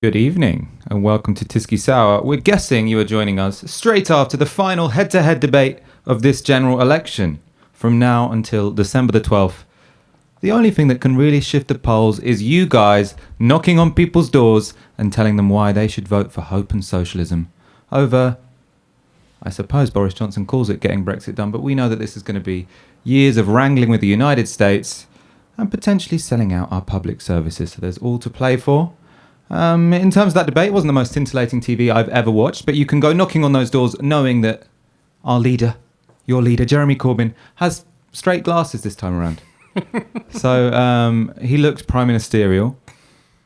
Good evening and welcome to Tisky Sour. We're guessing you are joining us straight after the final head-to-head debate of this general election. From now until December the 12th, the only thing that can really shift the polls is you guys knocking on people's doors and telling them why they should vote for hope and socialism over, I suppose Boris Johnson calls it getting Brexit done, but we know that this is going to be years of wrangling with the United States and potentially selling out our public services. So there's all to play for. In terms of that debate, it wasn't the most scintillating TV I've ever watched, but you can go knocking on those doors knowing that our leader, your leader, Jeremy Corbyn, has straight glasses this time around. So he looked prime ministerial,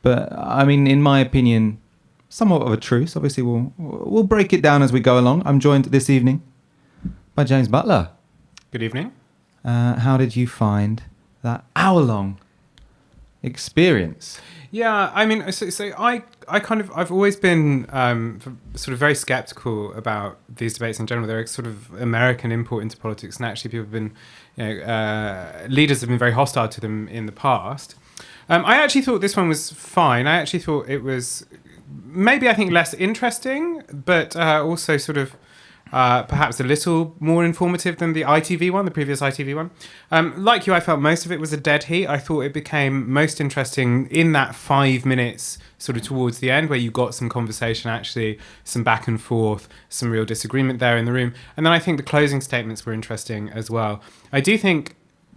but I mean, in my opinion, somewhat of a truce. Obviously, we'll break it down as we go along. I'm joined this evening by James Butler. Good evening. How did you find that hour-long experience? Yeah, I mean, so I've always been sort of very skeptical about these debates in general. They're a sort of American import into politics, and actually people have been, leaders have been very hostile to them in the past. I actually thought this one was fine. I actually thought it was maybe, I think, less interesting, but also sort of perhaps a little more informative than the ITV one, the previous ITV one. Like you, I felt most of it was a dead heat. I thought it became most interesting in that 5 minutes sort of towards the end where you got some conversation, actually, some back and forth, some real disagreement there in the room. And then I think the closing statements were interesting as well. I do think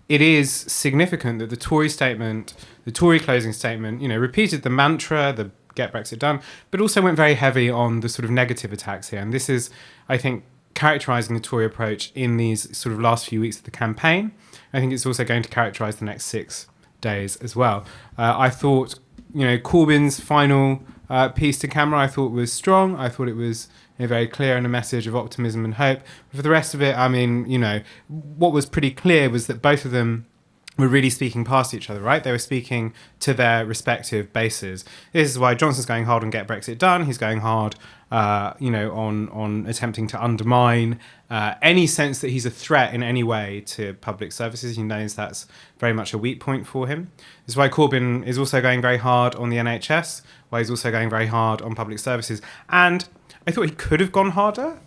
it is significant that the Tory statement, the Tory closing statement, repeated the mantra, the get Brexit done, but also went very heavy on the sort of negative attacks here. And this is, I think, characterising the Tory approach in these sort of last few weeks of the campaign. I think it's also going to characterise the next 6 days as well. I thought, Corbyn's final piece to camera, I thought was strong. I thought it was very clear and a message of optimism and hope. But for the rest of it, I mean, what was pretty clear was that both of them were really speaking past each other, right? They were speaking to their respective bases. This is why Johnson's going hard on get Brexit done. He's going hard, on attempting to undermine any sense that he's a threat in any way to public services. He knows that's very much a weak point for him. This is why Corbyn is also going very hard on the NHS, why he's also going very hard on public services. And I thought he could have gone harder.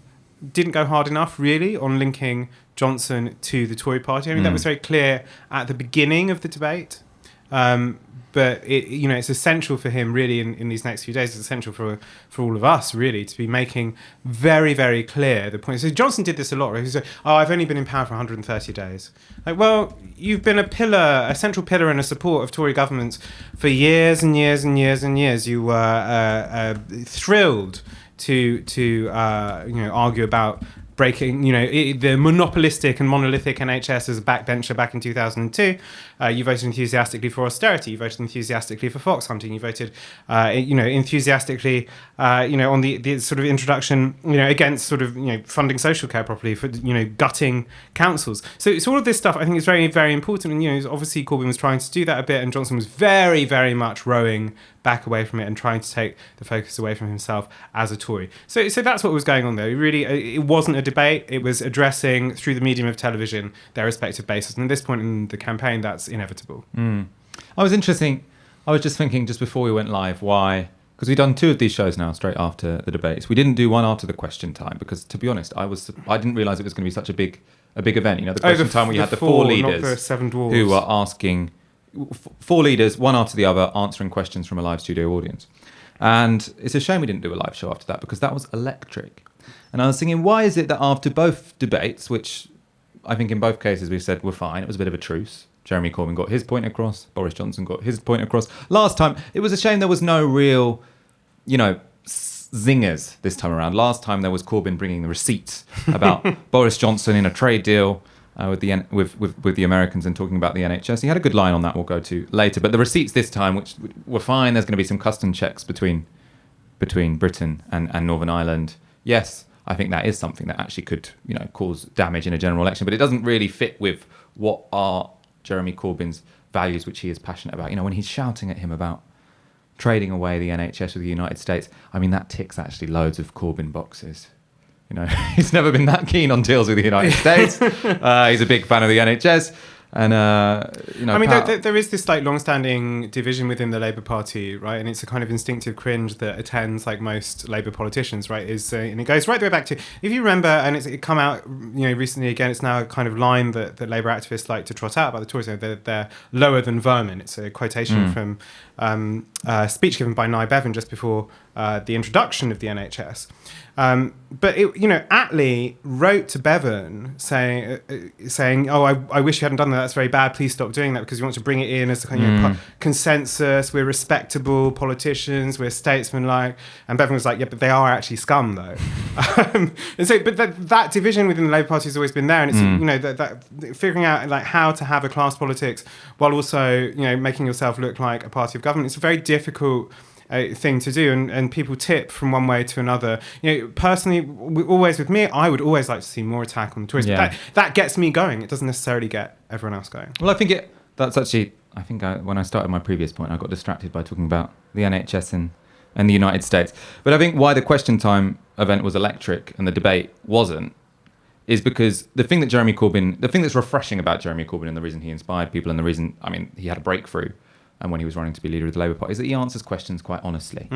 Didn't go hard enough, really, on linking Johnson to the Tory party. I mean, that was very clear at the beginning of the debate. But it's essential for him, really, in these next few days. It's essential for all of us, really, to be making very, very clear the point. So Johnson did this a lot, right? He said, I've only been in power for 130 days. Like, well, you've been a central pillar and a support of Tory governments for years and years and years and years. You were thrilled to argue about breaking, the monopolistic and monolithic NHS as a backbencher back in 2002. You voted enthusiastically for austerity. You voted enthusiastically for fox hunting. You voted, enthusiastically, on the sort of introduction, against sort of, funding social care properly, for, gutting councils. So all of this stuff, I think, is very, very important. And, obviously Corbyn was trying to do that a bit, and Johnson was very, very much rowing back away from it and trying to take the focus away from himself as a Tory. So that's what was going on there. Really, it wasn't a debate. It was addressing, through the medium of television, their respective bases. And at this point in the campaign, that's inevitable. I was just thinking just before we went live, why? Because we've done 2 of these shows now straight after the debates. We didn't do one after the question time because, to be honest, I didn't realise it was going to be such a big event. The question time where you had the 4 leaders not the 7 dwarves, who were asking 4 leaders, one after the other, answering questions from a live studio audience. And it's a shame we didn't do a live show after that because that was electric. And I was thinking, why is it that after both debates, which I think in both cases we said were fine, it was a bit of a truce. Jeremy Corbyn got his point across, Boris Johnson got his point across. Last time, it was a shame there was no real, zingers this time around. Last time there was Corbyn bringing the receipts about Boris Johnson in a trade deal with the Americans and talking about the NHS. He had a good line on that we'll go to later. But the receipts this time, which were fine, there's going to be some custom checks between Britain and Northern Ireland. Yes, I think that is something that actually could, cause damage in a general election. But it doesn't really fit with what are Jeremy Corbyn's values, which he is passionate about. When he's shouting at him about trading away the NHS with the United States, I mean, that ticks actually loads of Corbyn boxes. He's never been that keen on deals with the United States. He's a big fan of the NHS. And I mean, there is this like long-standing division within the Labour Party, right? And it's a kind of instinctive cringe that attends like most Labour politicians, right? And it goes right the way back to, if you remember, and it come out, recently again. It's now a kind of line that Labour activists like to trot out about the Tories. They're lower than vermin. It's a quotation from a speech given by Nye Bevan just before the introduction of the NHS. But Attlee wrote to Bevan saying, "Oh, I wish you hadn't done that. That's very bad. Please stop doing that because we want to bring it in as a kind of consensus. We're respectable politicians. We're statesmanlike." And Bevan was like, "Yeah, but they are actually scum, though." And so, but that division within the Labour Party has always been there, and it's that figuring out like how to have a class politics while also making yourself look like a party of government. It's a very difficult thing to do, and people tip from one way to another. Personally, always with me, I would always like to see more attack on the Tories. But that gets me going. It doesn't necessarily get everyone else going. Well, I think when I started my previous point, I got distracted by talking about the NHS and the United States. But I think why the Question Time event was electric and the debate wasn't, is because the thing that's refreshing about Jeremy Corbyn and the reason he inspired people and the reason, he had a breakthrough and when he was running to be leader of the Labour Party, is that he answers questions quite honestly.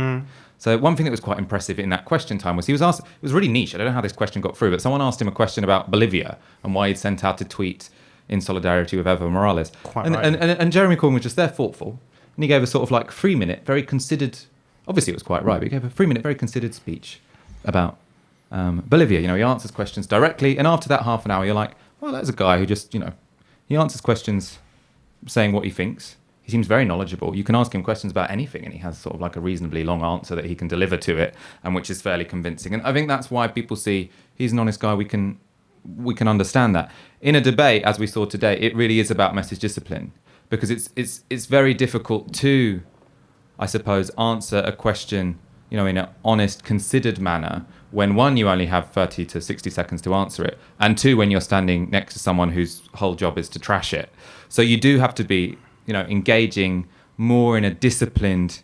So one thing that was quite impressive in that Question Time was he was asked, it was really niche, I don't know how this question got through, but someone asked him a question about Bolivia and why he'd sent out a tweet in solidarity with Evo Morales. And Jeremy Corbyn was just there, thoughtful, and he gave a sort of like 3-minute, very considered, obviously it was quite right, but he gave a 3-minute, very considered speech about Bolivia. He answers questions directly, and after that half an hour, you're like, well, that's a guy who just, he answers questions saying what he thinks. He seems very knowledgeable. You can ask him questions about anything, and he has sort of like a reasonably long answer that he can deliver to it, and which is fairly convincing. And I think that's why people see he's an honest guy. We can understand that. In a debate, as we saw today, it really is about message discipline, because it's very difficult to, I suppose, answer a question, in an honest, considered manner when, one, you only have 30 to 60 seconds to answer it, and two, when you're standing next to someone whose whole job is to trash it. So you do have to be, engaging more in a disciplined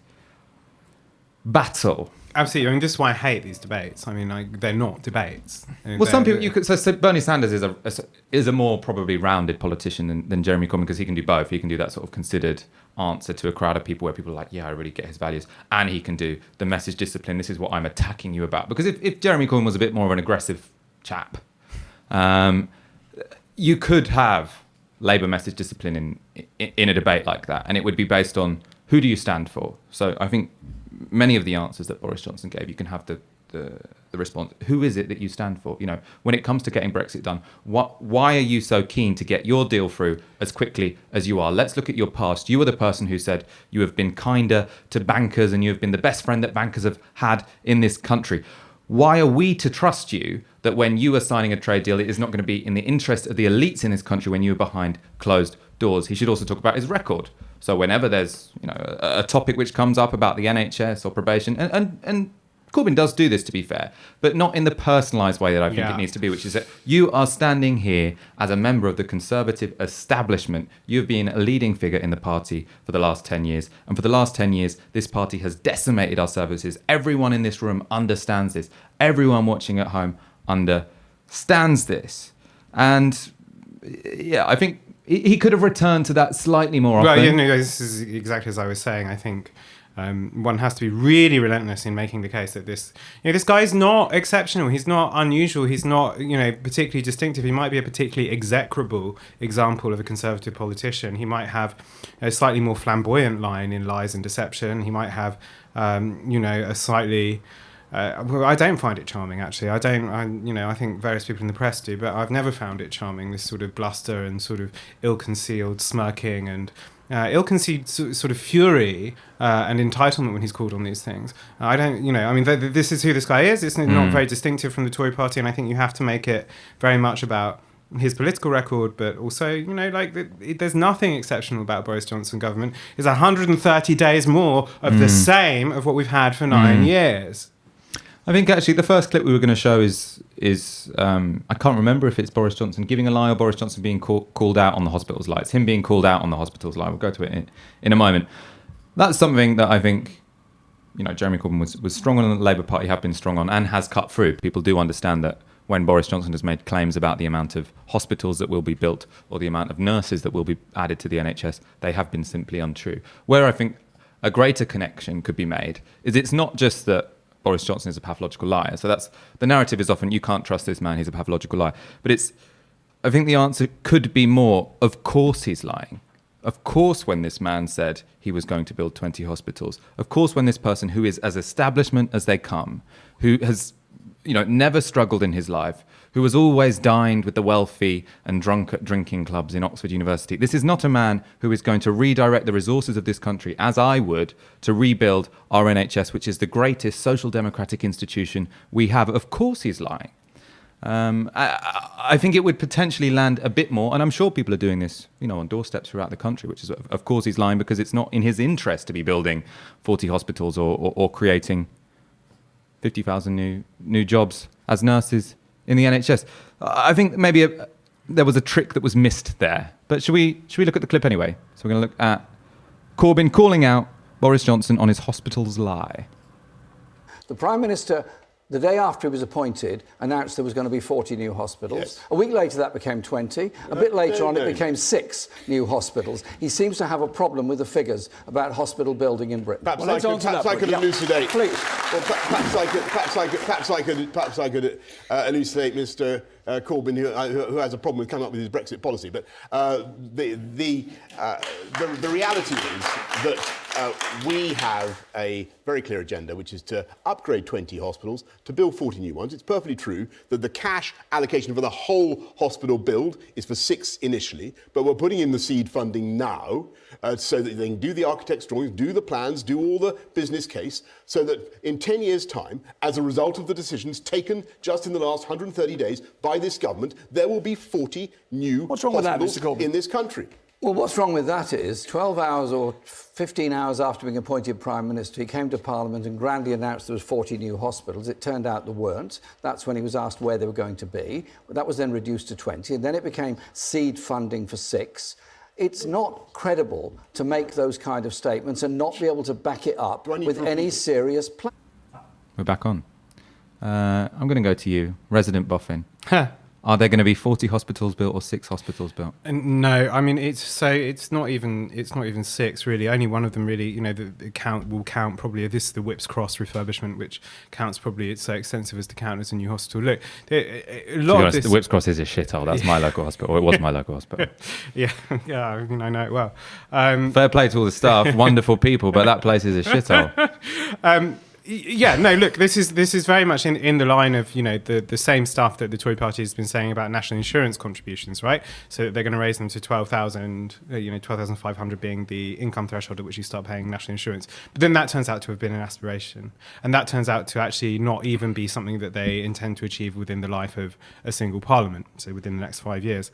battle. Absolutely. This is why I hate these debates. They're not debates. Well, some people so Bernie Sanders is a more probably rounded politician than Jeremy Corbyn, because he can do both. He can do that sort of considered answer to a crowd of people where people are like, yeah, I really get his values, and he can do the message discipline. This is what I'm attacking you about. Because if Jeremy Corbyn was a bit more of an aggressive chap, you could have Labour message discipline in a debate like that, and it would be based on who do you stand for. So I think many of the answers that Boris Johnson gave, you can have the response. Who is it that you stand for? When it comes to getting Brexit done, why are you so keen to get your deal through as quickly as you are? Let's look at your past. You were the person who said you have been kinder to bankers and you have been the best friend that bankers have had in this country. Why are we to trust you that when you are signing a trade deal, it is not going to be in the interest of the elites in this country when you are behind closed doors? He should also talk about his record. So whenever there's a topic which comes up about the NHS or probation, and Corbyn does do this, to be fair, but not in the personalised way that I think it needs to be, which is that you are standing here as a member of the Conservative establishment. You've been a leading figure in the party for the last 10 years. And for the last 10 years, this party has decimated our services. Everyone in this room understands this. Everyone watching at home understands this. And I think he could have returned to that slightly more often. Well, this is exactly as I was saying. I think one has to be really relentless in making the case that this guy is not exceptional. He's not unusual. He's not, particularly distinctive. He might be a particularly execrable example of a Conservative politician. He might have a slightly more flamboyant line in Lies and Deception. He might have, a slightly... I don't find it charming, actually. I think various people in the press do, but I've never found it charming, this sort of bluster and sort of ill-concealed smirking and ill-concealed sort of fury and entitlement when he's called on these things. This is who this guy is. It's not very distinctive from the Tory party, and I think you have to make it very much about his political record, but also, there's nothing exceptional about Boris Johnson government. It's 130 days more of the same of what we've had for 9 years. I think actually the first clip we were going to show is I can't remember if it's Boris Johnson giving a lie or Boris Johnson being called out on the hospital's lie. It's him being called out on the hospital's lie. We'll go to it in a moment. That's something that I think, Jeremy Corbyn was strong on, and the Labour Party have been strong on and has cut through. People do understand that when Boris Johnson has made claims about the amount of hospitals that will be built or the amount of nurses that will be added to the NHS, they have been simply untrue. Where I think a greater connection could be made is it's not just that Boris Johnson is a pathological liar. So that's the narrative is often, you can't trust this man, he's a pathological liar. But I think the answer could be more, of course he's lying. Of course, when this man said he was going to build 20 hospitals, of course, when this person who is as establishment as they come, who has never struggled in his life, who has always dined with the wealthy and drunk at drinking clubs in Oxford University. This is not a man who is going to redirect the resources of this country, as I would, to rebuild our NHS, which is the greatest social democratic institution we have. Of course he's lying. I think it would potentially land a bit more, and I'm sure people are doing this, on doorsteps throughout the country, which is, of course, he's lying because it's not in his interest to be building 40 hospitals or creating 50,000 new jobs as nurses in the NHS. I think maybe there was a trick that was missed there. But should we look at the clip anyway? So we're going to look at Corbyn calling out Boris Johnson on his hospitals lie. The Prime Minister, the day after he was appointed, announced there was going to be 40 new hospitals. Yes. A week later, that became 20. A bit later on, it became 6 new hospitals. He seems to have a problem with the figures about hospital building in Britain. Perhaps I could elucidate. Please. Well, perhaps I could elucidate Mr. Corbyn, who has a problem with coming up with his Brexit policy. But the reality is that we have a very clear agenda, which is to upgrade 20 hospitals, to build 40 new ones. It's perfectly true that the cash allocation for the whole hospital build is for 6 initially, but we're putting in the seed funding now so that they can do the architect's drawings, do the plans, do all the business case, so that in 10 years' time, as a result of the decisions taken just in the last 130 days by this government, there will be 40 new hospitals in this country. Well, what's wrong with that is 12 hours or 15 hours after being appointed Prime Minister, he came to Parliament and grandly announced there was 40 new hospitals. It turned out there weren't. That's when he was asked where they were going to be. That was then reduced to 20, and then it became seed funding for 6. It's not credible to make those kind of statements and not be able to back it up with any serious plan. We're back on. I'm going to go to you, resident Boffin. Are there going to be 40 hospitals built or 6 hospitals built? No, I mean it's not even 6 really. Only one of them really. The count will count probably. This is the Whipps Cross refurbishment, which counts probably. It's so extensive as to count as a new hospital. Look, a lot of this. The Whipps Cross is a shithole. That's my local hospital. Or it was my local hospital. yeah. I mean, I know it well. Fair play to all the staff, wonderful people, but that place is a shithole. Yeah, no, look, this is very much in the line of, the same stuff that the Tory party has been saying about national insurance contributions, right? So they're going to raise them to 12,000, 12,500 being the income threshold at which you start paying national insurance. But then that turns out to have been an aspiration. And that turns out to actually not even be something that they intend to achieve within the life of a single parliament, so within the next 5 years.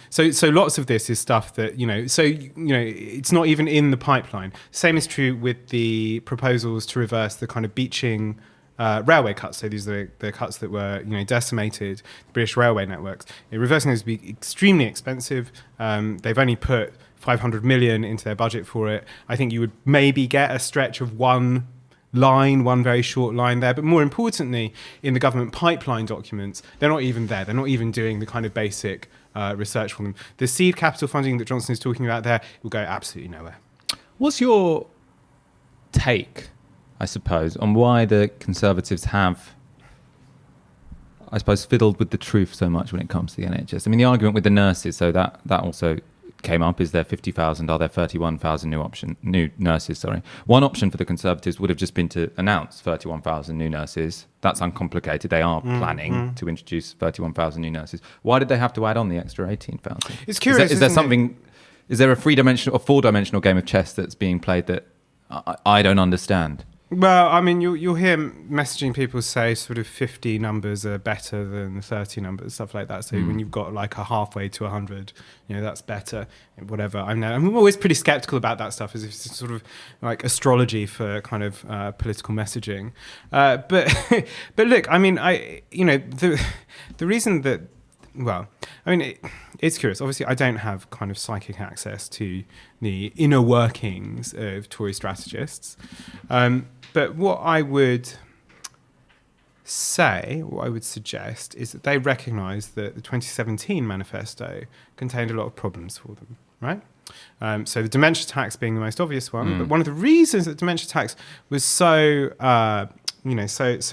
So lots of this is stuff that, it's not even in the pipeline. Same is true with the proposals to reverse the kind of beaching railway cuts. So these are the cuts that were, decimated the British railway networks. Reversing those would be extremely expensive. They've only put 500 million into their budget for it. I think you would maybe get a stretch of one very short line there. But more importantly, in the government pipeline documents, they're not even there. They're not even doing the kind of basic research for them. The seed capital funding that Johnson is talking about there will go absolutely nowhere. What's your take, I suppose, on why the Conservatives have, I suppose, fiddled with the truth so much when it comes to the NHS? I mean, the argument with the nurses, so that also came up, is there 50,000, are there 31,000 new nurses? One option for the Conservatives would have just been to announce 31,000 new nurses. That's uncomplicated. They are planning to introduce 31,000 new nurses. Why did they have to add on the extra 18,000? It's curious. Is there a 3-dimensional or 4-dimensional game of chess that's being played that I don't understand? Well, I mean, you'll hear messaging people say sort of 50 numbers are better than 30 numbers, stuff like that. So when you've got like a halfway to 100, that's better, whatever. I'm always pretty skeptical about that stuff, as if it's sort of like astrology for kind of political messaging. But look, I mean, the reason that, well, I mean, it's curious. Obviously, I don't have kind of psychic access to the inner workings of Tory strategists. But what I would what I would suggest is that they recognise that the 2017 manifesto contained a lot of problems for them, right? So the dementia tax being the most obvious one, but one of the reasons that dementia tax was so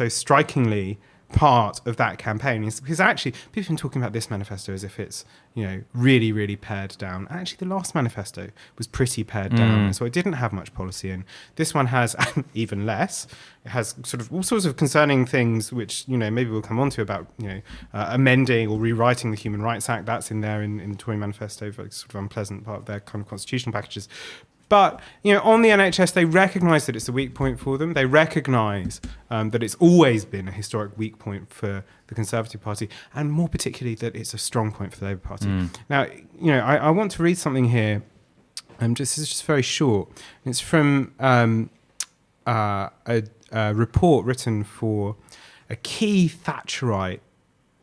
strikingly part of that campaign is because actually people have been talking about this manifesto as if it's really, really pared down. Actually, the last manifesto was pretty pared down, so it didn't have much policy in. This one has even less. It has sort of all sorts of concerning things, which maybe we'll come on to about amending or rewriting the Human Rights Act. That's in there in the Tory manifesto, very sort of unpleasant part of their kind of constitutional packages. But on the NHS, they recognise that it's a weak point for them. They recognise that it's always been a historic weak point for the Conservative Party, and more particularly that it's a strong point for the Labour Party. Now, I want to read something here. This is just very short. It's from a report written for a key Thatcherite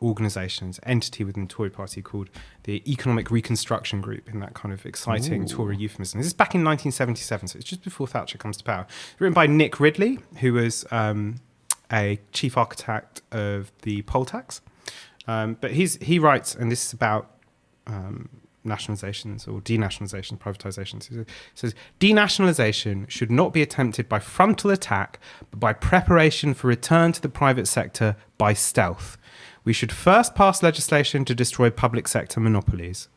organisations, entity within the Tory party called the Economic Reconstruction Group, in that kind of exciting Tory euphemism. This is back in 1977, so it's just before Thatcher comes to power. Written by Nick Ridley, who was a chief architect of the poll tax. But he writes, and this is about nationalisations or denationalisations, privatisations. He says, denationalisation should not be attempted by frontal attack, but by preparation for return to the private sector by stealth. We should first pass legislation to destroy public sector monopolies.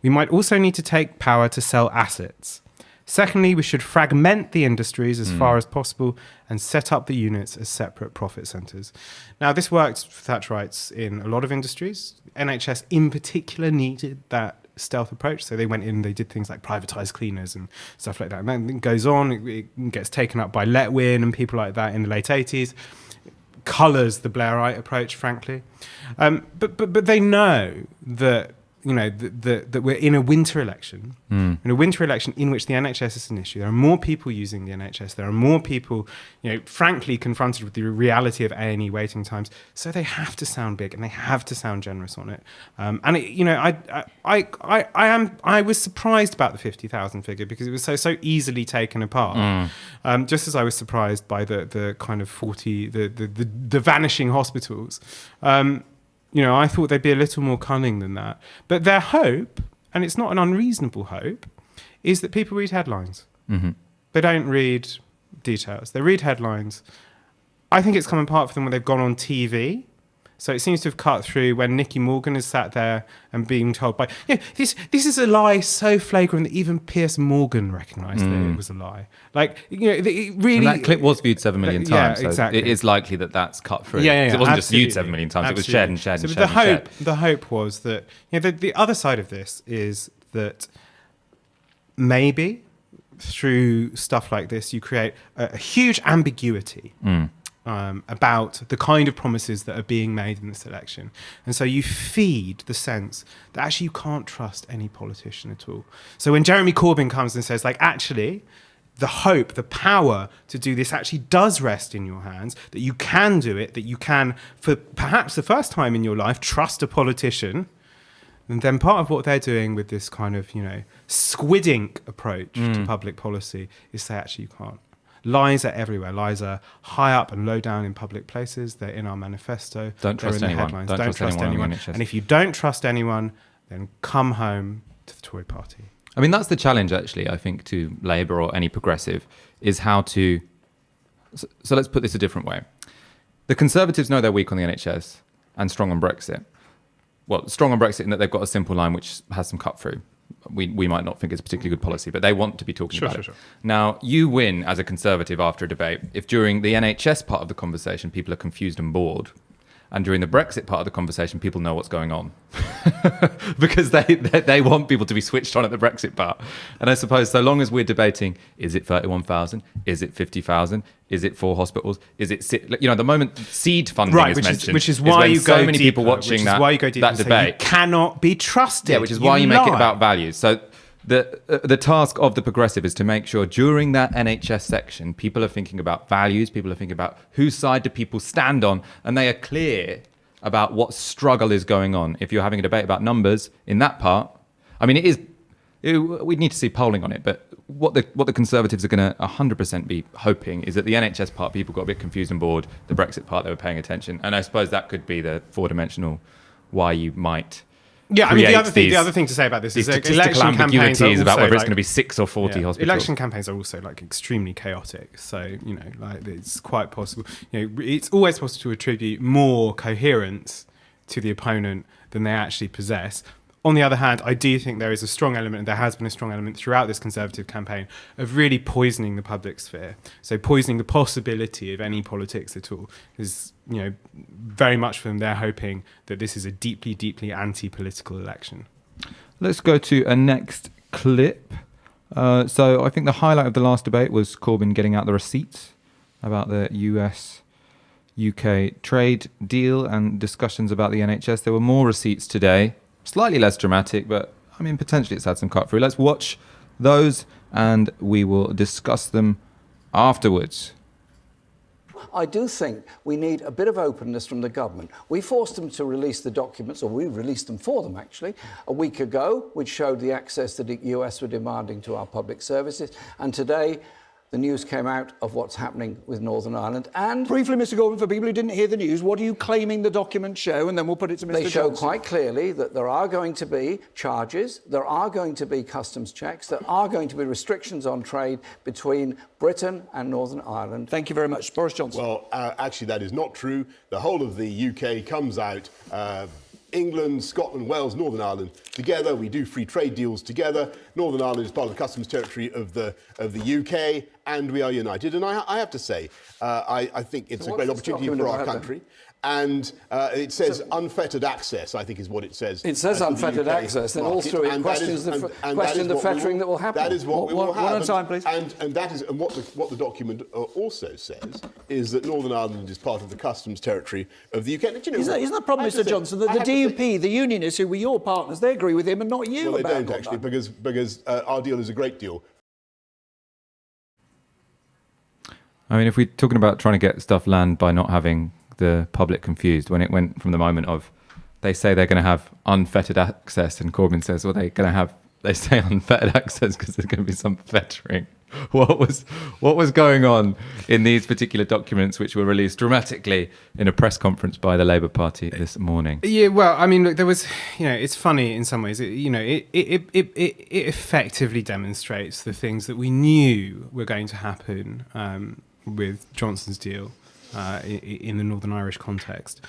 We might also need to take power to sell assets. Secondly, we should fragment the industries as far as possible and set up the units as separate profit centres. Now, this worked for Thatcherites in a lot of industries. NHS in particular needed that stealth approach. So they went in, they did things like privatised cleaners and stuff like that. And then it goes on, it gets taken up by Letwin and people like that in the late 80s. Colours the Blairite approach, frankly. But they know that that we're in a winter election, in a winter election in which the NHS is an issue. There are more people using the NHS. There are more people, frankly, confronted with the reality of A&E waiting times. So they have to sound big and they have to sound generous on it. I was surprised about the 50,000 figure because it was so easily taken apart. Just as I was surprised by the kind of 40, the vanishing hospitals. I thought they'd be a little more cunning than that. But their hope, and it's not an unreasonable hope, is that people read headlines. They don't read details. They read headlines. I think it's come apart for them when they've gone on TV. So it seems to have cut through when Nicky Morgan is sat there and being told by... this is a lie so flagrant that even Piers Morgan recognised that it was a lie. It really... And that clip was viewed 7 million times. Yeah, exactly. So it is likely that that's cut through. Yeah, it wasn't absolutely. just viewed 7 million times. Absolutely. It was shared and shared and shared and shared. The hope was that... the other side of this is that maybe through stuff like this, you create a huge ambiguity about the kind of promises that are being made in this election. And so you feed the sense that actually you can't trust any politician at all. So when Jeremy Corbyn comes and says, actually, the hope, the power to do this actually does rest in your hands, that you can do it, that you can, for perhaps the first time in your life, trust a politician, and then part of what they're doing with this kind of, squid ink approach to public policy is say, actually, you can't. Lies are everywhere. Lies are high up and low down in public places. They're in our manifesto. Don't trust anyone. Don't trust anyone. And if you don't trust anyone, then come home to the Tory party. I mean, that's the challenge, actually, I think, to Labour or any progressive, is how to... So let's put this a different way. The Conservatives know they're weak on the NHS and strong on Brexit. Well, strong on Brexit in that they've got a simple line which has some cut through. We might not think it's a particularly good policy, but they want to be talking about it. Sure. Now, you win as a Conservative after a debate if during the NHS part of the conversation people are confused and bored, and during the Brexit part of the conversation people know what's going on. Because they want people to be switched on at the Brexit part. And I suppose so long as we're debating, is it 31,000? Is it 50,000? Is it 4 hospitals? Is it... the moment seed funding is mentioned... Which is why you go so many deeper, people watching that debate. You cannot be trusted. Yeah, which is why you make it about values. So the task of the progressive is to make sure during that NHS section, people are thinking about values, people are thinking about whose side do people stand on, and they are clear about what struggle is going on. If you're having a debate about numbers in that part, I mean, it is we'd need to see polling on it, but what the Conservatives are going to 100% be hoping is that the NHS part, people got a bit confused and bored. The Brexit part, they were paying attention, and I suppose that could be the four-dimensional why you might. Yeah, I mean, the other thing to say about this is that statistical election campaigns ambiguities about whether it's like, going to be 6 or 40 hospitals. Election campaigns are also like extremely chaotic. So, you know, like it's quite possible. You know, it's always possible to attribute more coherence to the opponent than they actually possess. On the other hand, I do think there is a strong element, and there has been a strong element throughout this Conservative campaign, of really poisoning the public sphere. So poisoning the possibility of any politics at all. Is, you know, very much for them, they're hoping that this is a deeply, deeply anti-political election. Let's go to a next clip. So I think the highlight of the last debate was Corbyn getting out the receipts about the US-UK trade deal and discussions about the NHS. There were more receipts today. Slightly less dramatic, but I mean, potentially it's had some cut through. Let's watch those and we will discuss them afterwards. I do think we need a bit of openness from the government. We forced them to release the documents, or we released them for them actually, a week ago, which showed the access that the US were demanding to our public services. And today, the news came out of what's happening with Northern Ireland. And briefly, Mr. Gordon, for people who didn't hear the news, what are you claiming the documents show? And then we'll put it to Mr. they show Johnson. quite clearly that there are going to be charges, there are going to be customs checks, there are going to be restrictions on trade between Britain and Northern Ireland. Thank you very much. Boris Johnson. Well, actually, that is not true. The whole of the UK comes out. England, Scotland, Wales, Northern Ireland together. We do free trade deals together. Northern Ireland is part of the customs territory of the UK, and we are united. And I have to say, I think it's a great opportunity for our country. And it says unfettered access, I think is what it says. It says unfettered access, then all through it questions the fettering that will happen. That is what we will have. One at a time, please. And that is, and what the document also says is that Northern Ireland is part of the customs territory of the UK. And, you know, isn't that a problem, Mr. Johnson, that the DUP, the unionists who were your partners, they agree with him and not you? Well, they don't actually, because our deal is a great deal. I mean, if we're talking about trying to get stuff land by not having the public confused, when it went from the moment of they say they're going to have unfettered access and Corbyn says, well, they say unfettered access because there's going to be some fettering. What was going on in these particular documents, which were released dramatically in a press conference by the Labour Party this morning? Yeah, well, I mean, look, there was, you know, it's funny in some ways. It effectively demonstrates the things that we knew were going to happen with Johnson's deal in the Northern Irish context.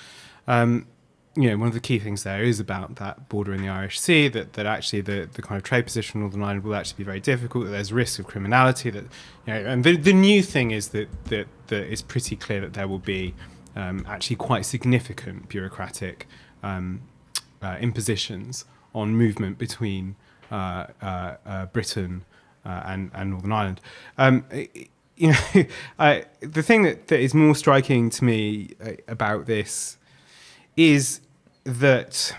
You know, one of the key things there is about that border in the Irish Sea, that actually the kind of trade position of Northern Ireland will actually be very difficult, that there's risk of criminality, that, you know, and the new thing is that it's pretty clear that there will be actually quite significant bureaucratic impositions on movement between Britain and Northern Ireland. You know, the thing that is more striking to me about this is that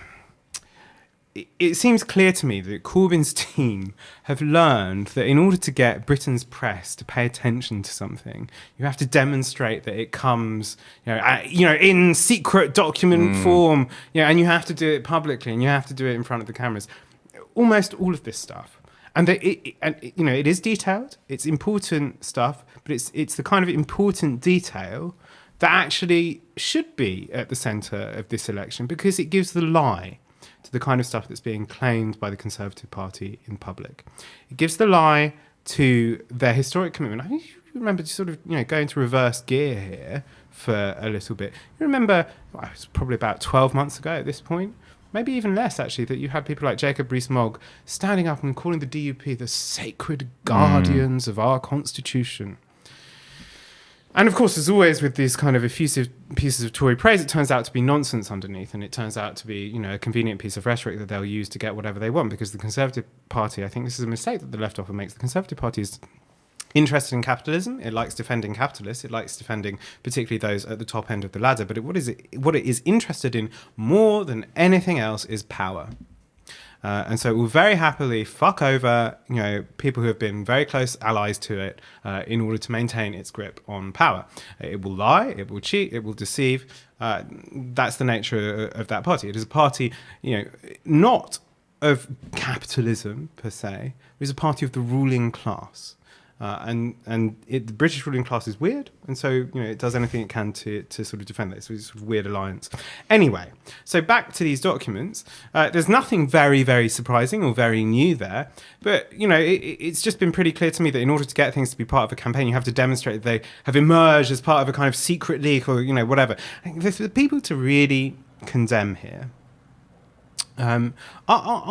it seems clear to me that Corbyn's team have learned that in order to get Britain's press to pay attention to something, you have to demonstrate that it comes, in secret document form, and you have to do it publicly, and you have to do it in front of the cameras. Almost all of this stuff. And it is detailed. It's important stuff, but it's the kind of important detail that actually should be at the centre of this election, because it gives the lie to the kind of stuff that's being claimed by the Conservative Party in public. It gives the lie to their historic commitment. I think you remember sort of going to reverse gear here for a little bit. You remember, it was probably about 12 months ago at this point, maybe even less actually, that you had people like Jacob Rees-Mogg standing up and calling the DUP the sacred guardians of our constitution. And of course, as always with these kind of effusive pieces of Tory praise, it turns out to be nonsense underneath, and it turns out to be, a convenient piece of rhetoric that they'll use to get whatever they want, because the Conservative Party, I think this is a mistake that the left often makes, the Conservative Party is interested in capitalism. It likes defending capitalists. It likes defending particularly those at the top end of the ladder. But what it is interested in more than anything else is power. And so it will very happily fuck over, people who have been very close allies to it in order to maintain its grip on power. It will lie, it will cheat, it will deceive. That's the nature of that party. It is a party, not of capitalism per se. It is a party of the ruling class. The British ruling class is weird, and so it does anything it can to sort of defend this sort of weird alliance. Anyway, so back to these documents. There's nothing very, very surprising or very new there, but it's just been pretty clear to me that in order to get things to be part of a campaign, you have to demonstrate that they have emerged as part of a kind of secret leak or whatever. I think the people to really condemn here are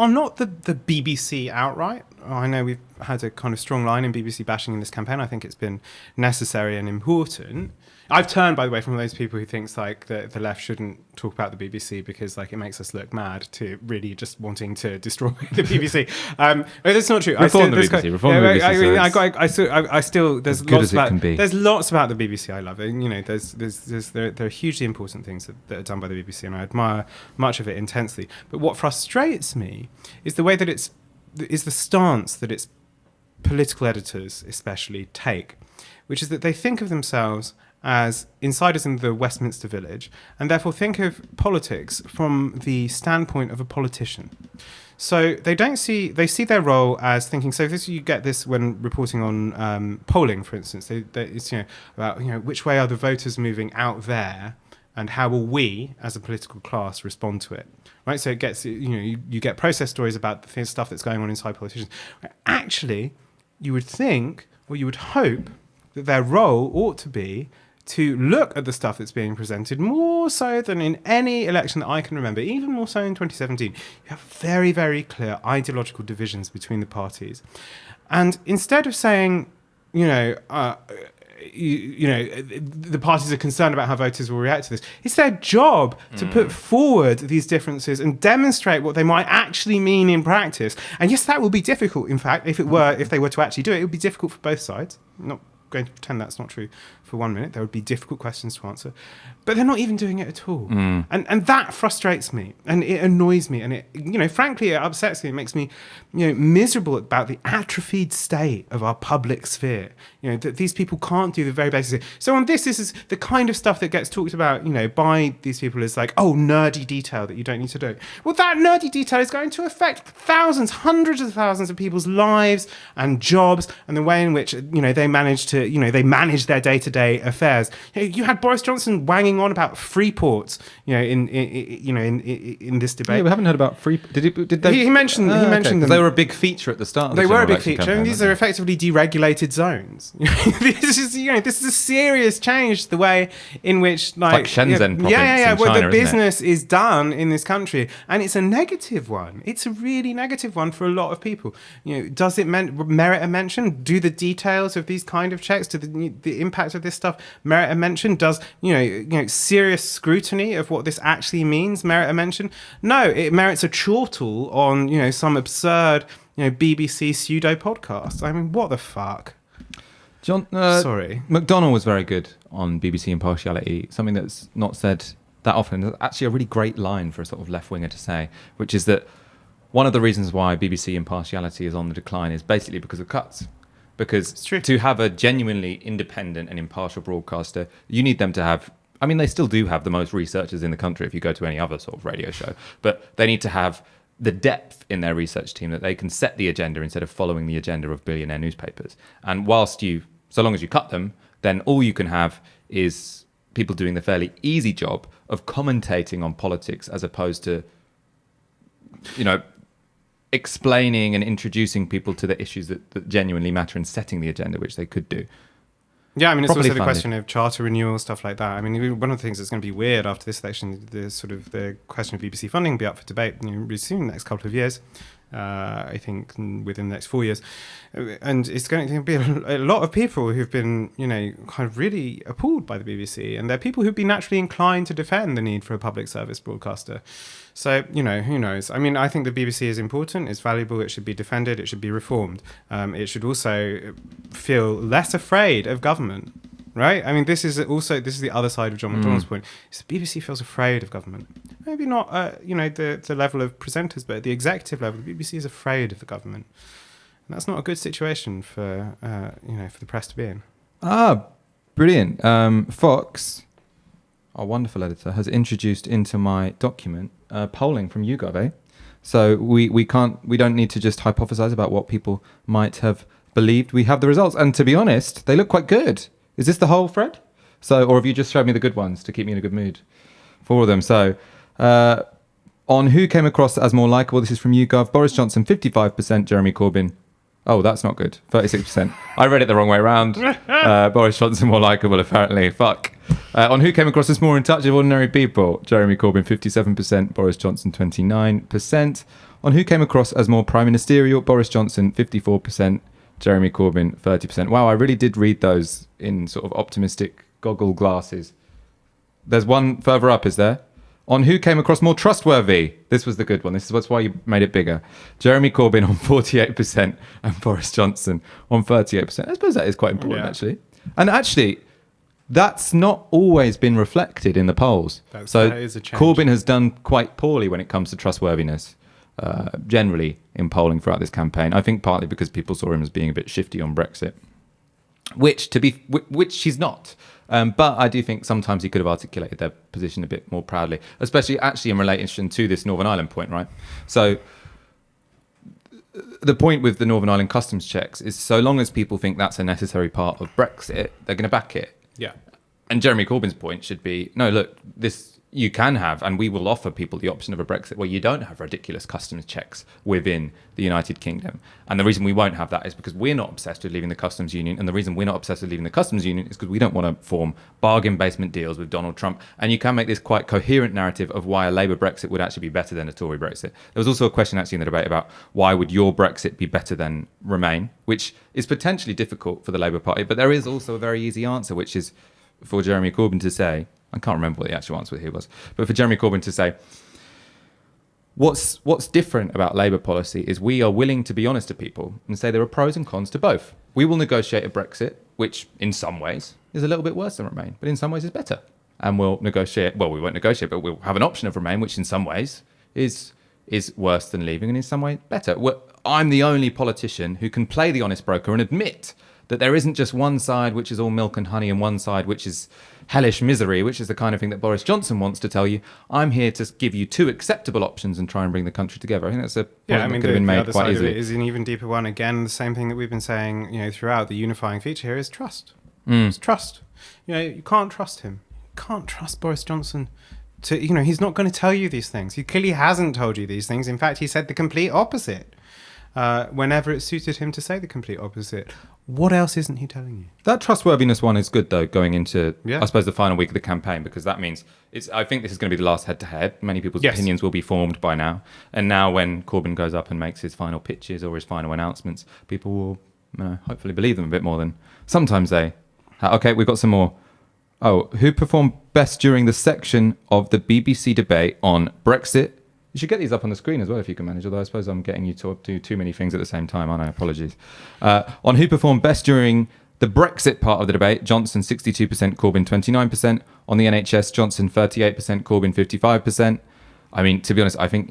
not the BBC outright. I know we've had a kind of strong line in BBC bashing in this campaign. I think it's been necessary and important. I've turned, by the way, from those people who thinks like the left shouldn't talk about the BBC because like it makes us look mad, to really just wanting to destroy the BBC. But that's not true. Reform the BBC. There's lots about the BBC I love. There are hugely important things that are done by the BBC, and I admire much of it intensely. But what frustrates me is the way that is the stance that its political editors especially take, which is that they think of themselves as insiders in the Westminster Village, and therefore think of politics from the standpoint of a politician. So they see their role as thinking. So you get this when reporting on polling, for instance. It's about which way are the voters moving out there, and how will we, as a political class, respond to it? Right. So it gets you get process stories about the stuff that's going on inside politicians. Actually, you would think, or you would hope, that their role ought to be to look at the stuff that's being presented more so than in any election that I can remember, even more so in 2017. You have very, very clear ideological divisions between the parties. And instead of saying, the parties are concerned about how voters will react to this, it's their job to put forward these differences and demonstrate what they might actually mean in practice. And yes, that will be difficult, in fact, if they were to actually do it. It would be difficult for both sides. I'm not going to pretend that's not true for 1 minute. There would be difficult questions to answer, but they're not even doing it at all. And that frustrates me, and it annoys me, and it frankly, it upsets me. It makes me miserable about the atrophied state of our public sphere, that these people can't do the very basic thing. So on this is the kind of stuff that gets talked about by these people is like, oh, nerdy detail that you don't need to do. Well, that nerdy detail is going to affect thousands, hundreds of thousands of people's lives and jobs, and the way in which they manage their day-to-day affairs. You had Boris Johnson wanging on about free ports, in this debate. Yeah, we haven't heard about free. He mentioned them. They were a big feature at the start. They were a big feature, and these are effectively deregulated zones. This is a serious change to the way in which like Shenzhen province in where China, the business is done in this country, and it's a negative one. It's a really negative one for a lot of people. Does it merit a mention? Do the details of these kind of checks, do the impact of this stuff merit a mention? Does serious scrutiny of what this actually means merit a mention? No, it merits a chortle on some absurd BBC pseudo podcast. I mean, what the fuck? John, sorry, McDonnell was very good on BBC impartiality. Something that's not said that often. There's actually a really great line for a sort of left winger to say, which is that one of the reasons why BBC impartiality is on the decline is basically because of cuts. Because to have a genuinely independent and impartial broadcaster, you need them to have, I mean, they still do have the most researchers in the country if you go to any other sort of radio show, but they need to have the depth in their research team that they can set the agenda instead of following the agenda of billionaire newspapers. And so long as you cut them, then all you can have is people doing the fairly easy job of commentating on politics as opposed to, explaining and introducing people to the issues that genuinely matter and setting the agenda, which they could do. Yeah, I mean, it's also the question of charter renewal, stuff like that. I mean, one of the things that's going to be weird after this election, the question of BBC funding will be up for debate really soon, in the next couple of years. I think within the next 4 years. And it's going to be a lot of people who've been, kind of really appalled by the BBC. And they're people who've been naturally inclined to defend the need for a public service broadcaster. So, who knows? I mean, I think the BBC is important, it's valuable, it should be defended, it should be reformed. It should also feel less afraid of government. Right? I mean, this is the other side of John McDonnell's point. Is the BBC feels afraid of government. Maybe not, the level of presenters, but at the executive level, the BBC is afraid of the government. And that's not a good situation for the press to be in. Ah, brilliant. Fox, our wonderful editor, has introduced into my document polling from YouGov, So we don't need to just hypothesize about what people might have believed. We have the results, and to be honest, they look quite good. Is this the whole thread? So, or have you just showed me the good ones to keep me in a good mood for them? So, on who came across as more likable, this is from YouGov. Boris Johnson, 55%. Jeremy Corbyn. Oh, that's not good. 36%. I read it the wrong way around. Boris Johnson more likable, apparently. Fuck. On who came across as more in touch with ordinary people, Jeremy Corbyn, 57%. Boris Johnson, 29%. On who came across as more prime ministerial, Boris Johnson, 54%. Jeremy Corbyn, 30%. Wow, I really did read those in sort of optimistic goggle glasses. There's one further up, is there? On who came across more trustworthy. This was the good one. This is why you made it bigger. Jeremy Corbyn on 48% and Boris Johnson on 38%. I suppose that is quite important, actually. And actually, that's not always been reflected in the polls. That is a change. Corbyn has done quite poorly when it comes to trustworthiness, generally in polling throughout this campaign. I think partly because people saw him as being a bit shifty on Brexit, which he's not. But I do think sometimes he could have articulated their position a bit more proudly, especially actually in relation to this Northern Ireland point, right? So the point with the Northern Ireland customs checks is so long as people think that's a necessary part of Brexit, they're going to back it. Yeah. And Jeremy Corbyn's point should be, no, look, this you can have, and we will offer people the option of a Brexit where you don't have ridiculous customs checks within the United Kingdom. And the reason we won't have that is because we're not obsessed with leaving the customs union. And the reason we're not obsessed with leaving the customs union is because we don't want to form bargain basement deals with Donald Trump. And you can make this quite coherent narrative of why a Labour Brexit would actually be better than a Tory Brexit. There was also a question actually in the debate about why would your Brexit be better than Remain, which is potentially difficult for the Labour Party. But there is also a very easy answer, which is for Jeremy Corbyn to say, I can't remember what the actual answer here was, but for Jeremy Corbyn to say, what's different about Labour policy is we are willing to be honest to people and say there are pros and cons to both. We will negotiate a Brexit, which in some ways is a little bit worse than Remain, but in some ways is better. And we'll negotiate, well, we won't negotiate, but we'll have an option of Remain, which in some ways is worse than leaving and in some way better. I'm the only politician who can play the honest broker and admit that there isn't just one side which is all milk and honey and one side which is hellish misery, which is the kind of thing that Boris Johnson wants to tell you. I'm here to give you two acceptable options and try and bring the country together. I think that's a point that could have been made quite easily. It is an even deeper one. Again, the same thing that we've been saying, throughout. The unifying feature here is trust. It's trust. You can't trust him. You can't trust Boris Johnson to, he's not going to tell you these things. He clearly hasn't told you these things. In fact, he said the complete opposite. Whenever it suited him to say the complete opposite. What else isn't he telling you? That trustworthiness one is good, though, going into, I suppose, the final week of the campaign, because that means I think this is going to be the last head-to-head. Many people's opinions will be formed by now. And now when Corbyn goes up and makes his final pitches or his final announcements, people will hopefully believe them a bit more than sometimes they... Okay, we've got some more. Oh, who performed best during the section of the BBC debate on Brexit? You should get these up on the screen as well if you can manage, although I suppose I'm getting you to do too many things at the same time, aren't I? Apologies. On who performed best during the Brexit part of the debate, Johnson 62%, Corbyn 29%. On the NHS, Johnson 38%, Corbyn 55%. I mean, to be honest, I think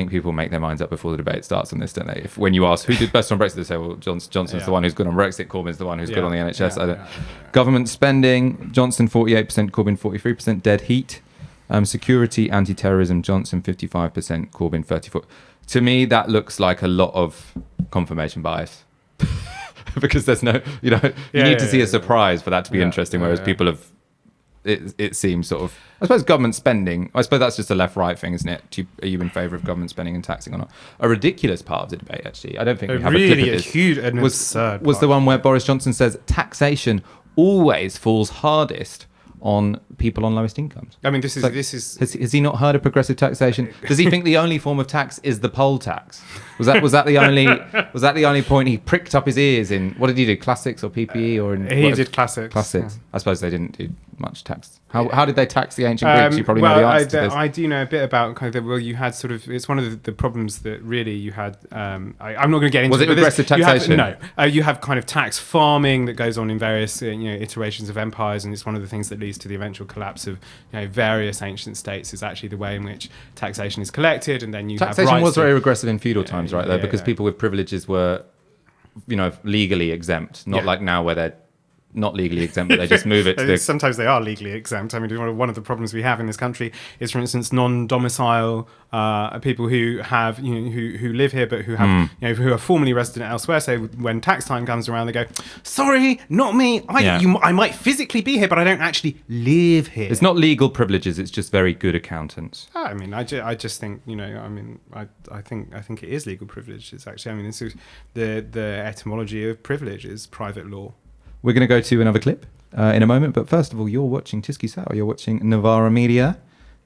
people make their minds up before the debate starts on this, don't they? When you ask who did best on Brexit, they say, well, Johnson's the one who's good on Brexit, Corbyn's the one who's good on the NHS. Government spending, Johnson 48%, Corbyn 43%. Dead heat. Security, anti-terrorism, Johnson 55%, Corbyn 34%. To me, that looks like a lot of confirmation bias. Because there's no, you need to see a surprise for that to be interesting, whereas people have, it seems sort of, I suppose government spending, I suppose that's just a left-right thing, isn't it? Are you in favour of government spending and taxing or not? A ridiculous part of the debate, actually. I don't think we have a clip of this. Huge and absurd was the one where Boris Johnson says taxation always falls hardest on people on lowest incomes. I mean, this is. Has he not heard of progressive taxation? Does he think the only form of tax is the poll tax? Was that the only point he pricked up his ears in? What did he do? Classics or PPE or in? He did classics. Classics. Yeah. I suppose they didn't do much tax. How did they tax the ancient Greeks? You probably know the answer to this. I do know a bit about kind of you had sort of, it's one of the problems that really you had. I'm not going to get into. Was it progressive taxation? You have kind of tax farming that goes on in various iterations of empires, and it's one of the things that leads to the eventual collapse of various ancient states. Is actually the way in which taxation is collected, and then taxation was very regressive in feudal times, right? Because people with privileges were, legally exempt, not like now where they're not legally exempt, but they just move it to the... Sometimes they are legally exempt. I mean, one of the problems we have in this country is, for instance, non-domicile people who have, who live here but who have, who are formerly resident elsewhere. So when tax time comes around, they go, "Sorry, not me. I might physically be here, but I don't actually live here." It's not legal privileges. It's just very good accountants. I mean, I just think, I think it is legal privilege. It's actually, I mean, it's the etymology of privilege is private law. We're going to go to another clip in a moment, but first of all, you're watching Tysky Sour, you're watching Novara Media.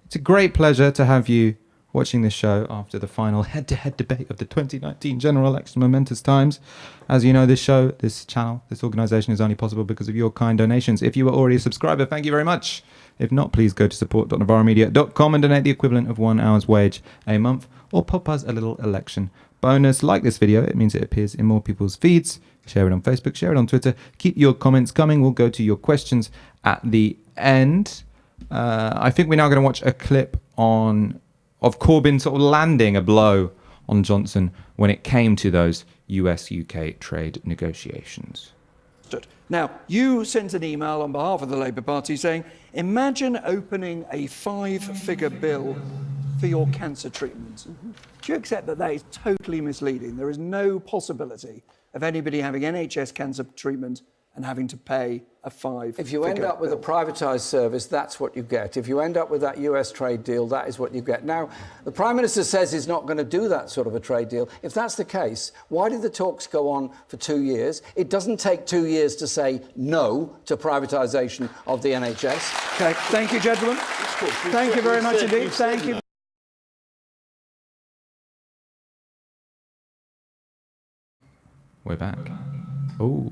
It's a great pleasure to have you watching this show after the final head-to-head debate of the 2019 general election, momentous times. As you know, this show, this channel, this organisation is only possible because of your kind donations. If you are already a subscriber, thank you very much. If not, please go to support.novaramedia.com and donate the equivalent of 1 hour's wage a month, or pop us a little election bonus. Like this video, it means it appears in more people's feeds. Share it on Facebook, share it on Twitter. Keep your comments coming. We'll go to your questions at the end. I think we're now going to watch a clip of Corbyn sort of landing a blow on Johnson when it came to those US-UK trade negotiations. Now, you sent an email on behalf of the Labour Party saying, imagine opening a 5-figure bill for your cancer treatment. Do you accept that that is totally misleading? There is no possibility of anybody having NHS cancer treatment and having to pay a 5-figure If you end up with a privatised service, that's what you get. If you end up with that US trade deal, that is what you get. Now, the Prime Minister says he's not going to do that sort of a trade deal. If that's the case, why did the talks go on for 2 years? It doesn't take 2 years to say no to privatisation of the NHS. Okay, thank you, gentlemen. Thank you very much indeed. Thank you. We're back. Oh,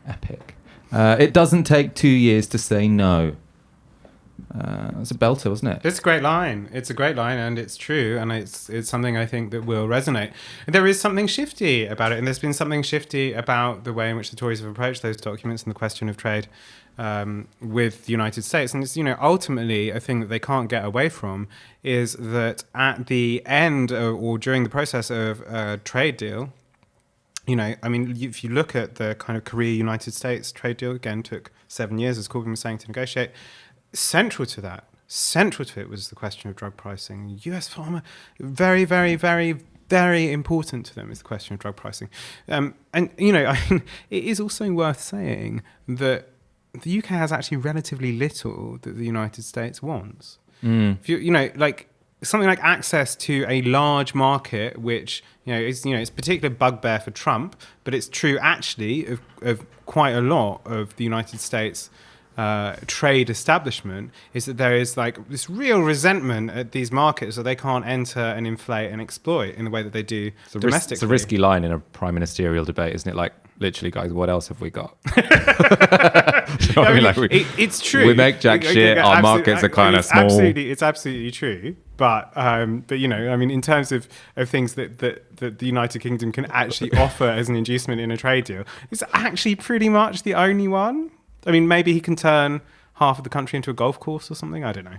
epic. It doesn't take 2 years to say no. That's a belter, wasn't it? It's a great line. It's a great line, and it's true, and it's something I think that will resonate. There is something shifty about it, and there's been something shifty about the way in which the Tories have approached those documents and the question of trade with the United States. And it's, ultimately a thing that they can't get away from is that at the end or during the process of a trade deal, if you look at the kind of Korea-United States trade deal, again, took 7 years, as Corbyn was saying, to negotiate. Central to it was the question of drug pricing. US pharma, very, very, very, very important to them is the question of drug pricing. It is also worth saying that the UK has actually relatively little that the United States wants. If something like access to a large market, which is a particular bugbear for Trump, but it's true actually of quite a lot of the United States trade establishment, is that there is like this real resentment at these markets that they can't enter and inflate and exploit in the way that they do domestically. It's a risky line in a prime ministerial debate, isn't it? Like, literally, guys, what else have we got? It's true. We make jack shit. Our markets are kind of small. It's absolutely true. But in terms of things that the United Kingdom can actually offer as an inducement in a trade deal, it's actually pretty much the only one. I mean, maybe he can turn half of the country into a golf course or something. I don't know.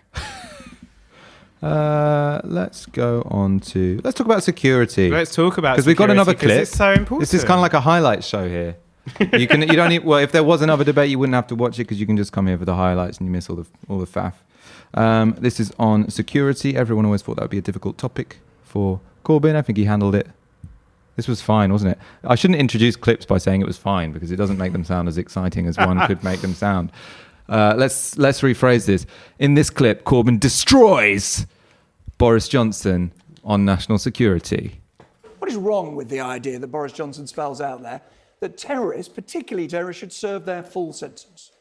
Let's go on to... Let's talk about security. Let's talk about security. Because we've got another clip. It's so important. This is kind of like a highlight show here. You don't need... Well, if there was another debate, you wouldn't have to watch it because you can just come here for the highlights and you miss all the faff. This is on security. Everyone always thought that would be a difficult topic for Corbyn. I think he handled it. This was fine, wasn't it? I shouldn't introduce clips by saying it was fine because it doesn't make them sound as exciting as one could make them sound. Let's rephrase this. In this clip, Corbyn destroys Boris Johnson on national security. What is wrong with the idea that Boris Johnson spells out there that terrorists, particularly terrorists, should serve their full sentence?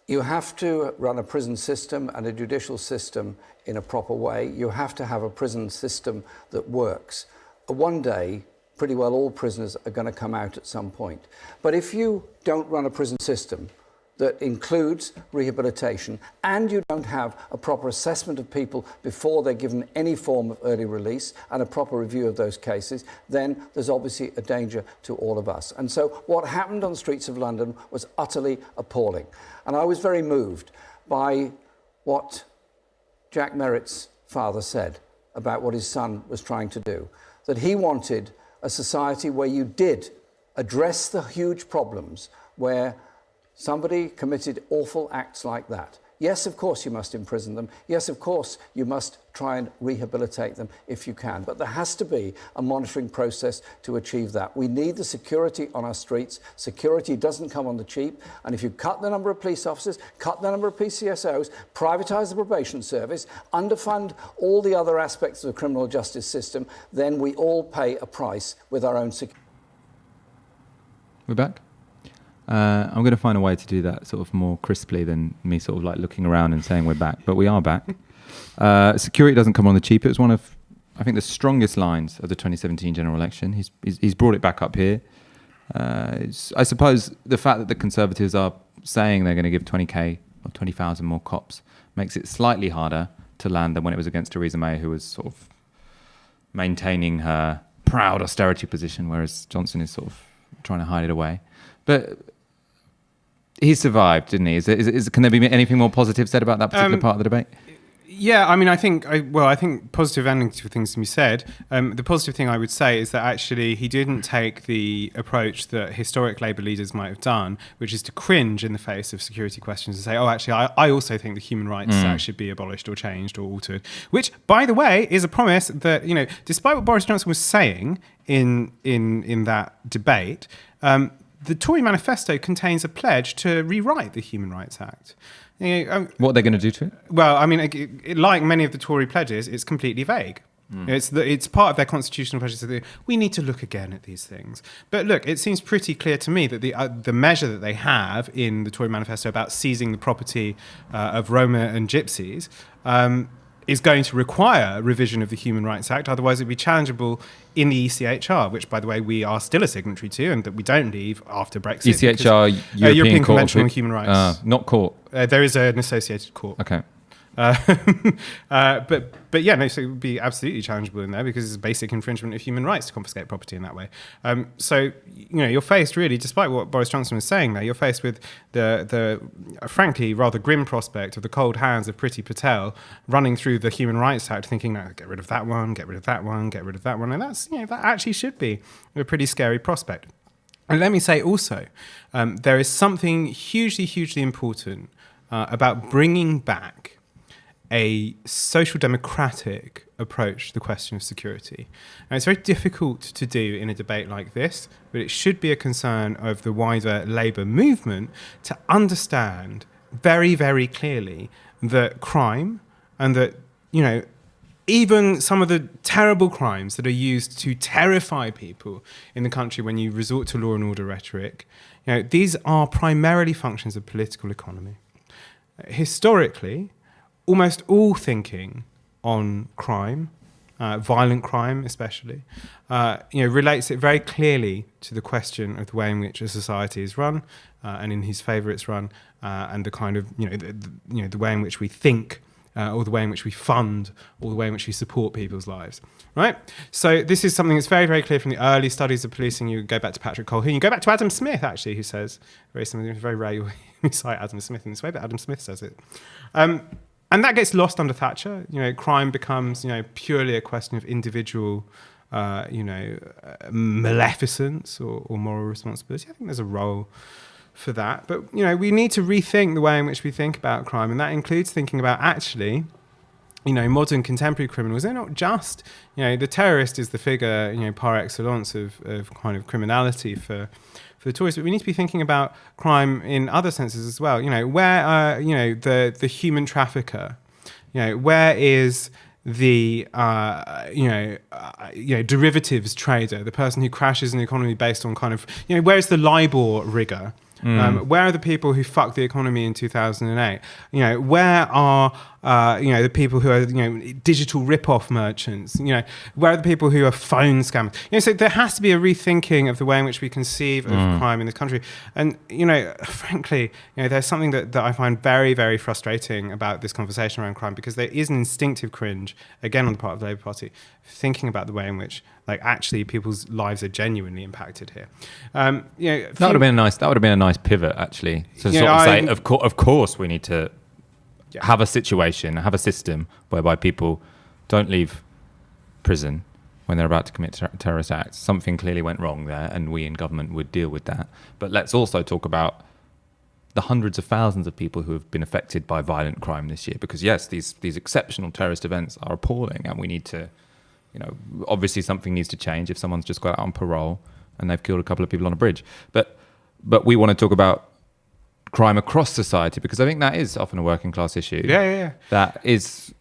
You have to run a prison system and a judicial system in a proper way. You have to have a prison system that works. One day, pretty well all prisoners are going to come out at some point. But if you don't run a prison system that includes rehabilitation and you don't have a proper assessment of people before they're given any form of early release and a proper review of those cases, then there's obviously a danger to all of us. And so what happened on the streets of London was utterly appalling. And I was very moved by what Jack Merritt's father said about what his son was trying to do, that he wanted a society where you did address the huge problems where somebody committed awful acts like that, yes, of course you must imprison them. Yes, of course you must try and rehabilitate them if you can. But there has to be a monitoring process to achieve that. We need the security on our streets. Security doesn't come on the cheap. And if you cut the number of police officers, cut the number of PCSOs, privatise the probation service, underfund all the other aspects of the criminal justice system, then we all pay a price with our own security. We're back. I'm going to find a way to do that sort of more crisply than me sort of like looking around and saying we're back, but we are back. Security doesn't come on the cheap. It was one of, I think, the strongest lines of the 2017 general election. He's brought it back up here. I suppose the fact that the Conservatives are saying they're going to give 20k or 20,000 more cops makes it slightly harder to land than when it was against Theresa May, who was sort of maintaining her proud austerity position, whereas Johnson is sort of trying to hide it away. But he survived, didn't he? Can there be anything more positive said about that particular part of the debate? Yeah, I mean, I think positive and negative things to be said. The positive thing I would say is that actually he didn't take the approach that historic Labour leaders might have done, which is to cringe in the face of security questions and say, oh, actually, I also think the Human Rights Act should be abolished or changed or altered, which, by the way, is a promise that, you know, despite what Boris Johnson was saying in that debate, the Tory manifesto contains a pledge to rewrite the Human Rights Act. You know, What are they going to do to it? well, I mean, like many of the Tory pledges, it's completely vague. It's part of their constitutional pledges that we need to look again at these things. But look, it seems pretty clear to me that the measure that they have in the Tory manifesto about seizing the property of Roma and Gypsies is going to require revision of the Human Rights Act. Otherwise, it'd be challengeable in the ECHR, which, by the way, we are still a signatory to and that we don't leave after Brexit. ECHR, European Court Convention on Human Rights. Not court. There is an associated court. Okay. But yeah, no, so it would be absolutely challengeable in there because it's a basic infringement of human rights to confiscate property in that way. So, you know, you're faced really, despite what Boris Johnson was saying there, you're faced with the frankly rather grim prospect of the cold hands of Priti Patel running through the Human Rights Act thinking, no, get rid of that one, get rid of that one, get rid of that one. And that's, you know, that actually should be a pretty scary prospect. And let me say also, there is something hugely, hugely important about bringing back a social democratic approach to the question of security. And it's very difficult to do in a debate like this, but it should be a concern of the wider Labour movement to understand very, very clearly that crime and that, you know, even some of the terrible crimes that are used to terrify people in the country when you resort to law and order rhetoric, you know, these are primarily functions of political economy. Historically, almost all thinking on crime, violent crime especially, relates it very clearly to the question of the way in which a society is run, and in whose favour it's run, and the kind of the way in which we think, or the way in which we fund, or the way in which we support people's lives. Right? So this is something that's very, very clear from the early studies of policing. You go back to Patrick Colquhoun, you go back to Adam Smith actually, who says very similar. It's very rare you cite Adam Smith in this way, but Adam Smith says it. And that gets lost under Thatcher. You know, crime becomes, you know, purely a question of individual, maleficence or moral responsibility. I think there's a role for that. But, you know, we need to rethink the way in which we think about crime. And that includes thinking about actually, you know, modern contemporary criminals. They're not just, you know, the terrorist is the figure, you know, par excellence of kind of criminality for the Tories, but we need to be thinking about crime in other senses as well. You know, where the human trafficker? You know, where is the derivatives trader, the person who crashes an economy based on kind of, you know, where's the LIBOR rigger? Where are the people who fucked the economy in 2008? You know, where are the people who are, you know, digital rip-off merchants? You know, where are the people who are phone scammers? You know, so there has to be a rethinking of the way in which we conceive of crime in this country. And, you know, frankly, you know, there's something that I find very, very frustrating about this conversation around crime, because there is an instinctive cringe, again, on the part of the Labour Party, thinking about the way in which, like, actually people's lives are genuinely impacted here. That would have been a nice. That would have been a nice pivot, actually, to sort of say, of course, we need to have a situation, have a system whereby people don't leave prison when they're about to commit terrorist acts. Something clearly went wrong there, and we in government would deal with that. But let's also talk about the hundreds of thousands of people who have been affected by violent crime this year. Because yes, these exceptional terrorist events are appalling, and we need to, obviously something needs to change if someone's just got out on parole and they've killed a couple of people on a bridge. But we want to talk about crime across society, because I think that is often a working class issue. Yeah. That is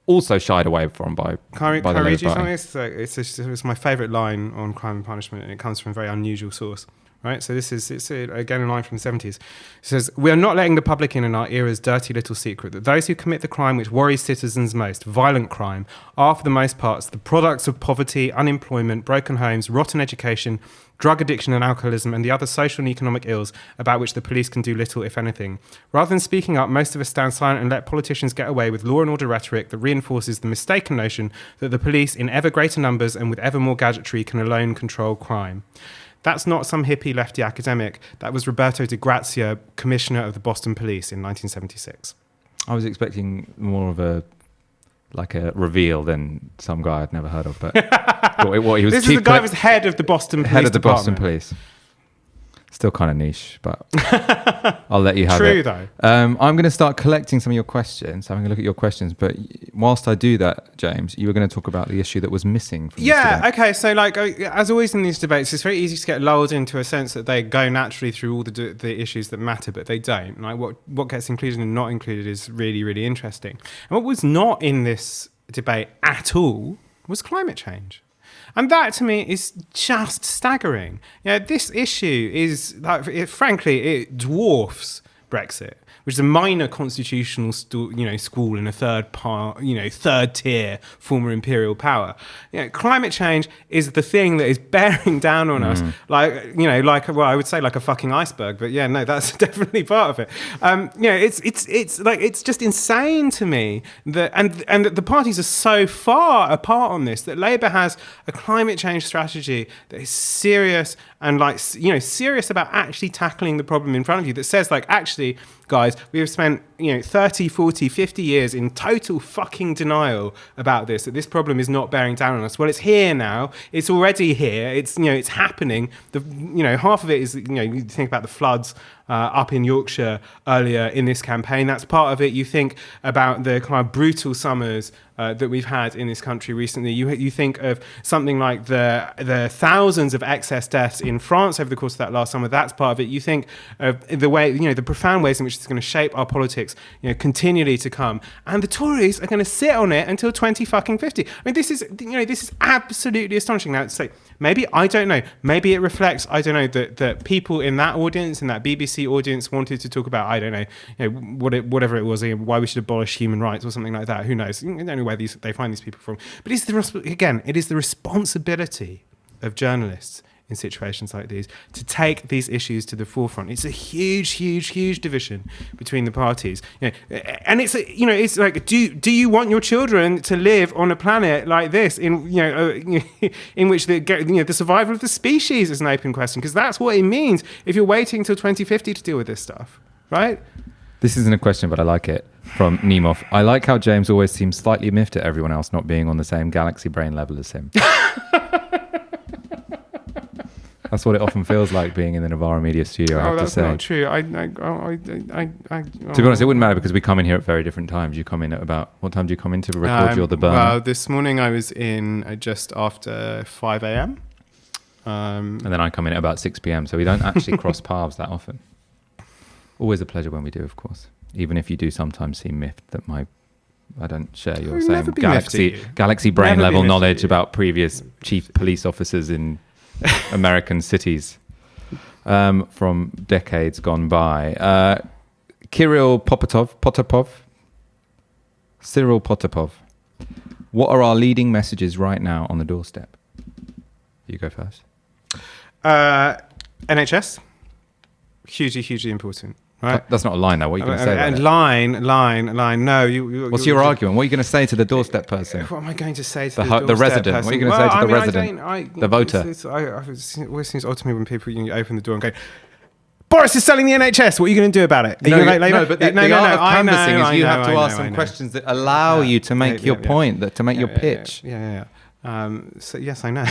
also shied away from by Can I the read Labour you Party. something? It's my favourite line on crime and punishment, and it comes from a very unusual source. Right, so it's again a line from the 70s. It says, "We are not letting the public in our era's dirty little secret that those who commit the crime which worries citizens most, violent crime, are for the most part the products of poverty, unemployment, broken homes, rotten education, drug addiction and alcoholism, and the other social and economic ills about which the police can do little, if anything. Rather than speaking up, most of us stand silent and let politicians get away with law and order rhetoric that reinforces the mistaken notion that the police, in ever greater numbers and with ever more gadgetry, can alone control crime." That's not some hippie lefty academic. That was Roberto Di Grazia, Commissioner of the Boston Police in 1976. I was expecting more of a reveal than some guy I'd never heard of. But what he was. This is the guy who was head of the Boston Police head of the Department. Boston Police. Still kind of niche, but I'll let you have True, it. though. I'm going to start collecting some of your questions, having a look at your questions. But whilst I do that, James, you were going to talk about the issue that was missing from this debate. Okay. So, as always in these debates, it's very easy to get lulled into a sense that they go naturally through all the issues that matter, but they don't. Like what gets included and not included is really, really interesting. And what was not in this debate at all was climate change. And that, to me, is just staggering. This issue is, frankly, it dwarfs Brexit, which is a minor constitutional school in a third tier former imperial power. Climate change is the thing that is bearing down on us, I would say like a fucking iceberg, but yeah, no, that's definitely part of it. It's just insane to me that, and the parties are so far apart on this, that Labour has a climate change strategy that is serious and serious about actually tackling the problem in front of you, that says actually, guys, we have spent 30, 40, 50 years in total fucking denial about this, that this problem is not bearing down on us. Well, it's here now. It's already here. It's it's happening. Half of it is you think about the floods up in Yorkshire earlier in this campaign. That's part of it. You think about the kind of brutal summers that we've had in this country recently. You think of something like the thousands of excess deaths in France over the course of that last summer. That's part of it. You think of the way, the profound ways in which it's going to shape our politics, continually to come. And the Tories are going to sit on it until 2050. I mean, this is absolutely astonishing. Now, it's maybe, I don't know, maybe it reflects, I don't know, that people in that audience, in that BBC audience, wanted to talk about, I don't know, whatever it was, why we should abolish human rights or something like that. Who knows? I don't know where they find these people from. But it is the responsibility of journalists in situations like these to take these issues to the forefront. It's a huge, huge, huge division between the parties. And it's do you want your children to live on a planet like this in in which the survival of the species is an open question? Because that's what it means if you're waiting till 2050 to deal with this stuff, right? This isn't a question, but I like it, from Nemoff. I like how James always seems slightly miffed at everyone else not being on the same galaxy brain level as him. That's what it often feels like being in the Novara Media Studio, I have to say. That's not true. To be honest, it wouldn't matter because we come in here at very different times. You come in at about... What time do you come in to record your The Burn? Well, this morning I was in just after 5 a.m. And then I come in at about 6 p.m, so we don't actually cross paths that often. Always a pleasure when we do, of course. Even if you do sometimes seem miffed that I don't share your same galaxy brain level knowledge about previous chief police officers in American cities from decades gone by. Cyril Potapov. What are our leading messages right now on the doorstep? You go first. NHS. Hugely important. Right. That's not a line, though. What are you going to say about it? Line. No. What's your argument? What are you going to say to the doorstep person? What am I going to say to the resident? Person? What are you going to say to the resident? The voter? It always seems odd to me when people open the door and go, Boris is selling the NHS. What are you going to do about it? But the art of canvassing is you have to ask some questions that allow you to make your point, to make your pitch. Yeah. So yes, I know.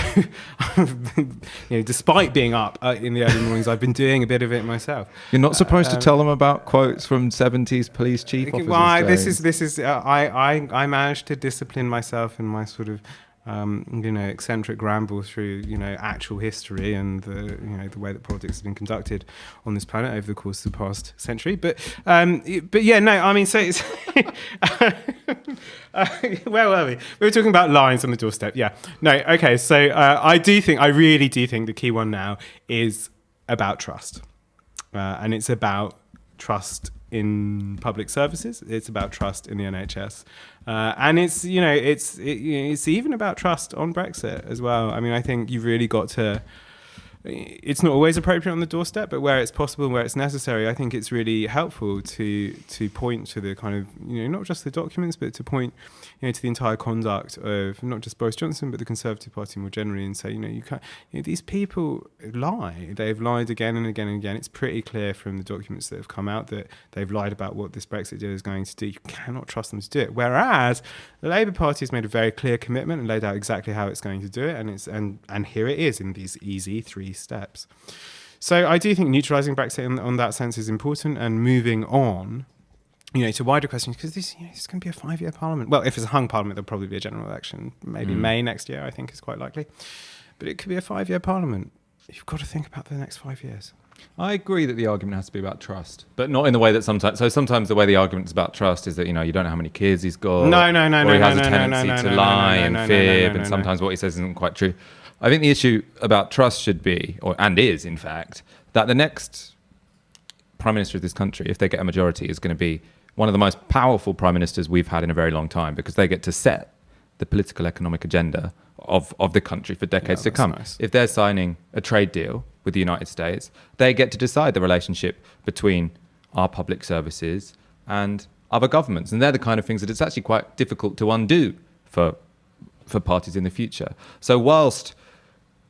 Despite being up in the early mornings, I've been doing a bit of it myself. You're not supposed to tell them about quotes from 70s police chief officers. Well, James. this is. I managed to discipline myself in my sort of eccentric ramble through actual history and the way that politics has been conducted on this planet over the course of the past century. But yeah, no, I mean, so it's where were we? We were talking about lines on the doorstep. Yeah, no, okay. So I really do think the key one now is about trust, and it's about trust in public services. It's about trust in the NHS, and it's even about trust on Brexit as well. I mean, I think you've really got to. It's not always appropriate on the doorstep, but where it's possible and where it's necessary, I think it's really helpful to point to the kind of not just the documents, but to point to the entire conduct of not just Boris Johnson but the Conservative Party more generally, and say you can't. These people lie. They've lied again and again and again. It's pretty clear from the documents that have come out that they've lied about what this Brexit deal is going to do. You cannot trust them to do it. Whereas the Labour Party has made a very clear commitment and laid out exactly how it's going to do it, and here it is in these easy 3 steps. So I do think neutralising Brexit on that sense is important, and moving on, to wider questions, because this is going to be a 5-year parliament. Well, if it's a hung parliament, there'll probably be a general election. Maybe May next year, I think, is quite likely. But it could be a 5-year parliament. You've got to think about the next 5 years. I agree that the argument has to be about trust, but not in the way that sometimes. So sometimes the way the argument is about trust is that you don't know how many kids he's got. No. Or he has a tendency to lie and fib, and sometimes what he says isn't quite true. I think the issue about trust should be, and is in fact, that the next prime minister of this country, if they get a majority, is going to be one of the most powerful prime ministers we've had in a very long time, because they get to set the political economic agenda of the country for decades to come. Nice. If they're signing a trade deal with the United States, they get to decide the relationship between our public services and other governments. And they're the kind of things that it's actually quite difficult to undo for parties in the future. So whilst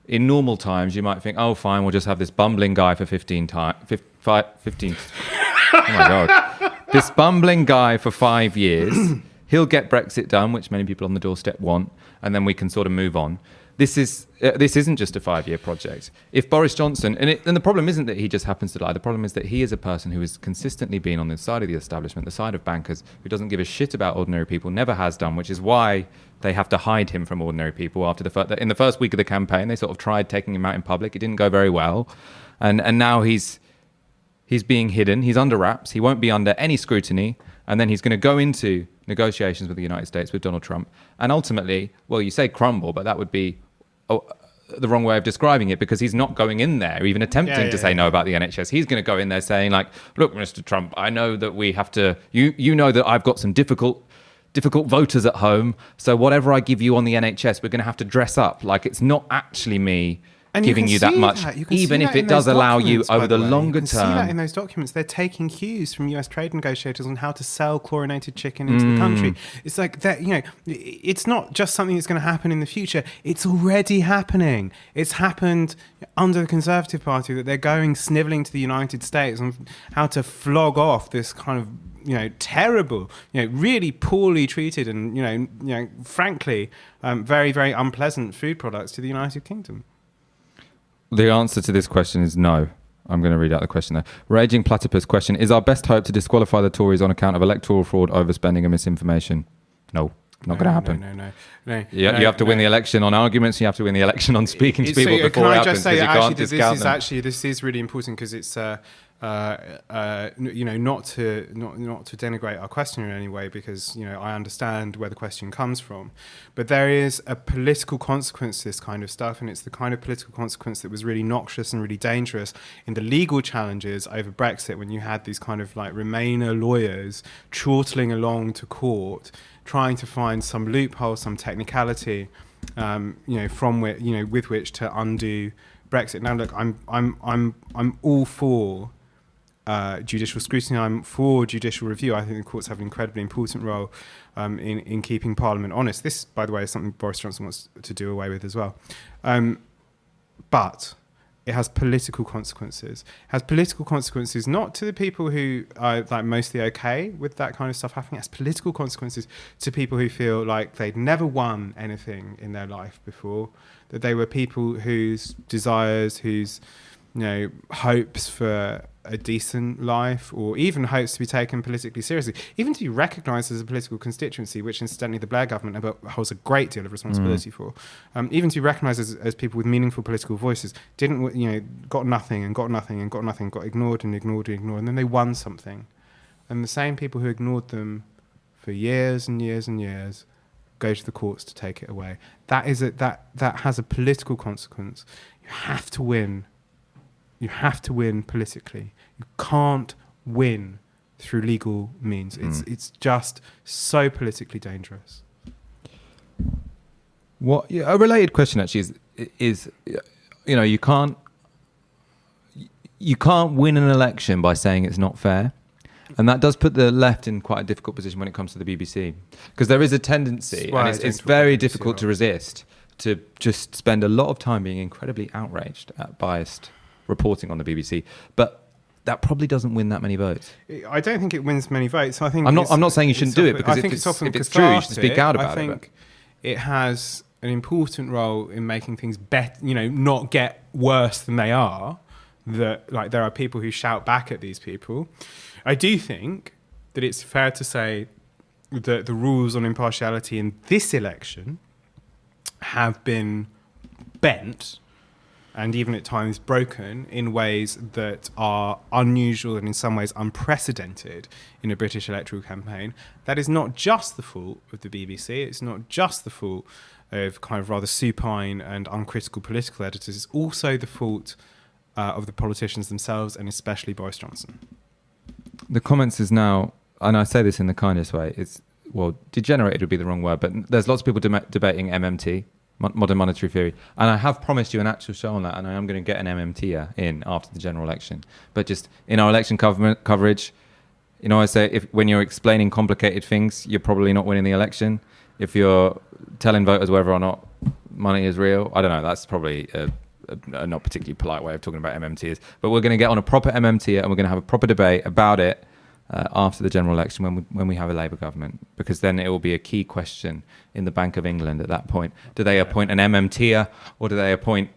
in normal times you might think, oh, fine, we'll just have this bumbling guy for 15 oh my God. This bumbling guy for 5 years, he'll get Brexit done, which many people on the doorstep want, and then we can sort of move on. This isn't just a 5-year project. If Boris Johnson, and the problem isn't that he just happens to lie, the problem is that he is a person who has consistently been on the side of the establishment, the side of bankers, who doesn't give a shit about ordinary people, never has done, which is why they have to hide him from ordinary people after the fact that in the first week of the campaign, they sort of tried taking him out in public. It didn't go very well. And now he's being hidden. He's under wraps. He won't be under any scrutiny. And then he's going to go into negotiations with the United States with Donald Trump. And ultimately, well, you say crumble, but that would be the wrong way of describing it, because he's not going in there even attempting to say no about the NHS. He's going to go in there saying, like, look, Mr. Trump, I know that we have to, you know that I've got some difficult voters at home. So whatever I give you on the NHS, we're going to have to dress up like it's not actually me giving you that much, even if it does allow you over the longer term. You can see that in those documents. They're taking cues from US trade negotiators on how to sell chlorinated chicken into the country. It's like that, it's not just something that's going to happen in the future. It's already happening. It's happened under the Conservative Party, that they're going snivelling to the United States on how to flog off this kind of terrible, really poorly treated and, frankly, very, very unpleasant food products to the United Kingdom. The answer to this question is no. I'm going to read out the question there. Raging Platypus question. Is our best hope to disqualify the Tories on account of electoral fraud, overspending and misinformation? No. Not going to happen. No. You have to win the election on arguments. You have to win the election on speaking to people before it happens. Can I just say this is really important, because it's not to denigrate our questioner in any way, because I understand where the question comes from, but there is a political consequence to this kind of stuff, and it's the kind of political consequence that was really noxious and really dangerous in the legal challenges over Brexit, when you had these kind of like Remainer lawyers chortling along to court, trying to find some loophole, some technicality, from which, with which to undo Brexit. Now, look, I'm all for judicial scrutiny. I'm for judicial review. I think the courts have an incredibly important role in keeping Parliament honest. This, by the way, is something Boris Johnson wants to do away with as well. But it has political consequences. It has political consequences not to the people who are like mostly okay with that kind of stuff happening. It has political consequences to people who feel like they'd never won anything in their life before, that they were people whose desires, whose hopes for a decent life, or even hopes to be taken politically seriously, even to be recognised as a political constituency, which incidentally the Blair government holds a great deal of responsibility for, even to be recognised as people with meaningful political voices, got nothing and got nothing and got nothing, got ignored and ignored and ignored, and then they won something. And the same people who ignored them for years and years and years go to the courts to take it away. That has a political consequence. You have to win. You have to win politically. You can't win through legal means. It's just so politically dangerous. A related question actually is you can't win an election by saying it's not fair. And that does put the left in quite a difficult position when it comes to the BBC, because there is a tendency, and it's very difficult to resist, to just spend a lot of time being incredibly outraged at biased reporting on the BBC. But that probably doesn't win that many votes. I don't think it wins many votes. I think I'm not saying you shouldn't do it, because if it's true, you should speak out about it. I think it has an important role in making things better, not get worse than they are. That there are people who shout back at these people. I do think that it's fair to say that the rules on impartiality in this election have been bent and even at times broken in ways that are unusual and in some ways unprecedented in a British electoral campaign. That is not just the fault of the BBC. It's not just the fault of kind of rather supine and uncritical political editors. It's also the fault of the politicians themselves, and especially Boris Johnson. The comments is now, and I say this in the kindest way, degenerated would be the wrong word, but there's lots of people debating MMT, modern monetary theory, and I have promised you an actual show on that, and I am going to get an MMT in after the general election. But just in our election coverage, I say when you're explaining complicated things, you're probably not winning the election. If you're telling voters whether or not money is real, I don't know, that's probably a not particularly polite way of talking about MMTs, but we're going to get on a proper MMT and we're going to have a proper debate about it after the general election when we have a Labour government, because then it will be a key question in the Bank of England at that point. Do they appoint an MMTer, or do they appoint,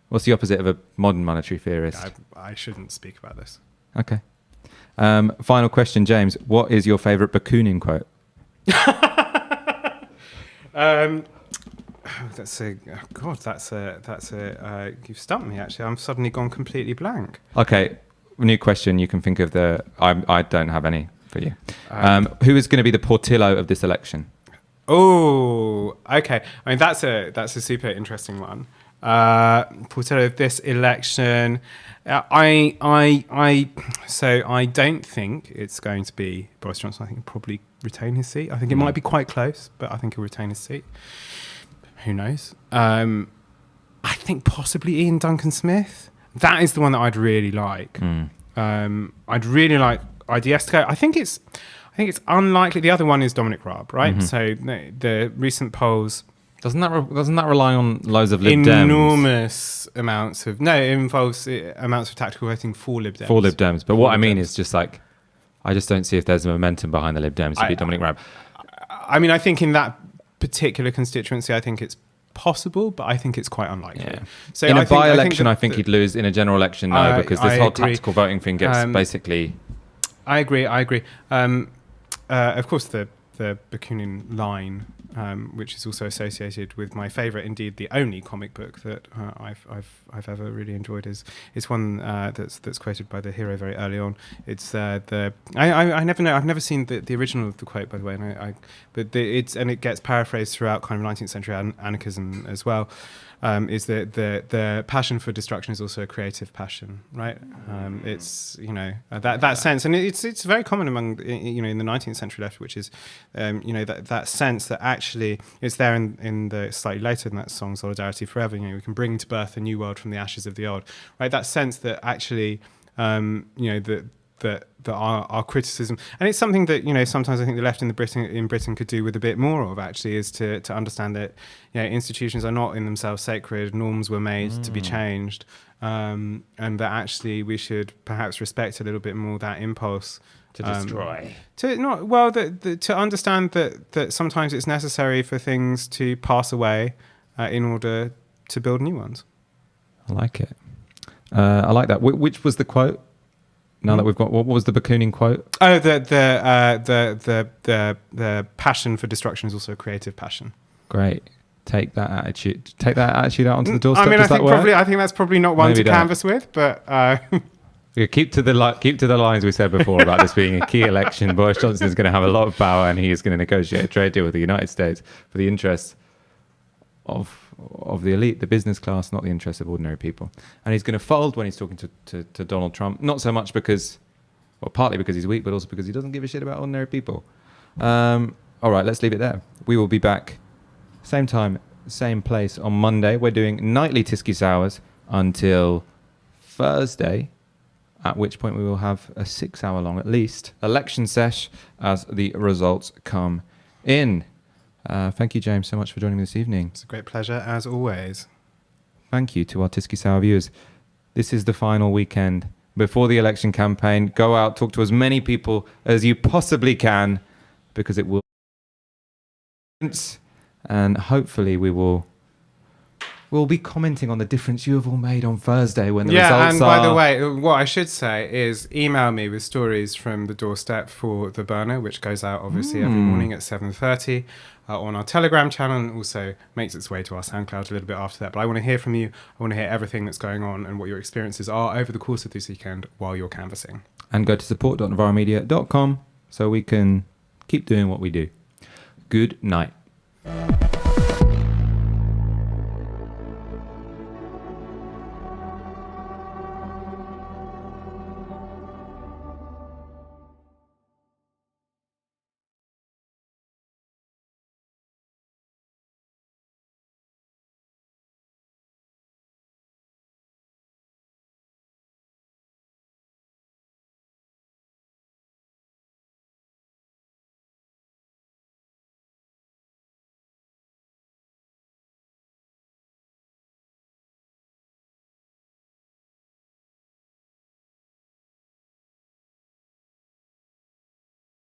what's the opposite of a modern monetary theorist? I shouldn't speak about this. Okay. Final question, James. What is your favourite Bakunin quote? You've stumped me, actually. I'm suddenly gone completely blank. Okay, new question. You can think of I don't have any for you. Who is going to be the Portillo of this election? Oh, okay. I mean, that's a super interesting one. Portillo of this election. I don't think it's going to be Boris Johnson. I think he'll probably retain his seat. I think it might be quite close, but I think he'll retain his seat. Who knows? I think possibly Ian Duncan Smith. That is the one that I'd really like. I'd really like IDS to go. I think it's unlikely. The other one is Dominic Raab, right? So the recent polls. Doesn't that rely on loads of Lib Dems? Enormous amounts of... No, it involves amounts of tactical voting for Lib Dems. For Lib Dems. But what I mean is just I just don't see if there's a momentum behind the Lib Dems to beat Dominic Raab. I mean, I think in that particular constituency, I think it's possible, but I think it's quite unlikely. Yeah. So in a by-election, I think he'd lose. In a general election, no, because this whole tactical voting thing gets basically... I agree. Of course, the Bakunin line, which is also associated with my favourite, indeed the only comic book that I've ever really enjoyed, is one that's quoted by the hero very early on. It's I never know. I've never seen the original of the quote, by the way, but it gets paraphrased throughout kind of 19th century anarchism as well. Is that the passion for destruction is also a creative passion, right? It's that sense, and it's very common among in the 19th century left, which is that sense that actually it's there in the slightly later than that song Solidarity Forever. We can bring to birth a new world from the ashes of the old, right? That sense that actually the our criticism, and it's something that, you know, sometimes I think the left in Britain could do with a bit more of, actually, is to understand that, you know, institutions are not in themselves sacred. Norms were made to be changed, and that actually we should perhaps respect a little bit more that impulse To destroy. To understand that sometimes it's necessary for things to pass away in order to build new ones. I like it. I like that. Which was the quote? Now that we've got, what was the Bakunian quote? Oh, the passion for destruction is also a creative passion. Great. Take that attitude out onto the doorstep. I mean, Does I think that's probably not one Maybe to canvass with, but yeah, keep to the lines we said before about this being a key election. Boris Johnson is going to have a lot of power, and he is going to negotiate a trade deal with the United States for the interests of the elite, the business class, not the interests of ordinary people. And he's going to fold when he's talking to Donald Trump, not so much because, well, partly because he's weak, but also because he doesn't give a shit about ordinary people. All right, let's leave it there. We will be back same time, same place on Monday. We're doing nightly Tisky Sours until Thursday, at which point we will have a 6-hour-long, at least, election sesh as the results come in. Thank you, James, so much for joining me this evening. It's a great pleasure, as always. Thank you to our Tisky Sour viewers. This is the final weekend before the election campaign. Go out, talk to as many people as you possibly can, because it will. And hopefully we'll be commenting on the difference you have all made on Thursday when the results are... Yeah, and by the way, what I should say is email me with stories from the doorstep for The Burner, which goes out obviously every morning at 7:30 on our Telegram channel, and also makes its way to our SoundCloud a little bit after that. But I want to hear from you. I want to hear everything that's going on and what your experiences are over the course of this weekend while you're canvassing. And go to support.novaramedia.com so we can keep doing what we do. Good night.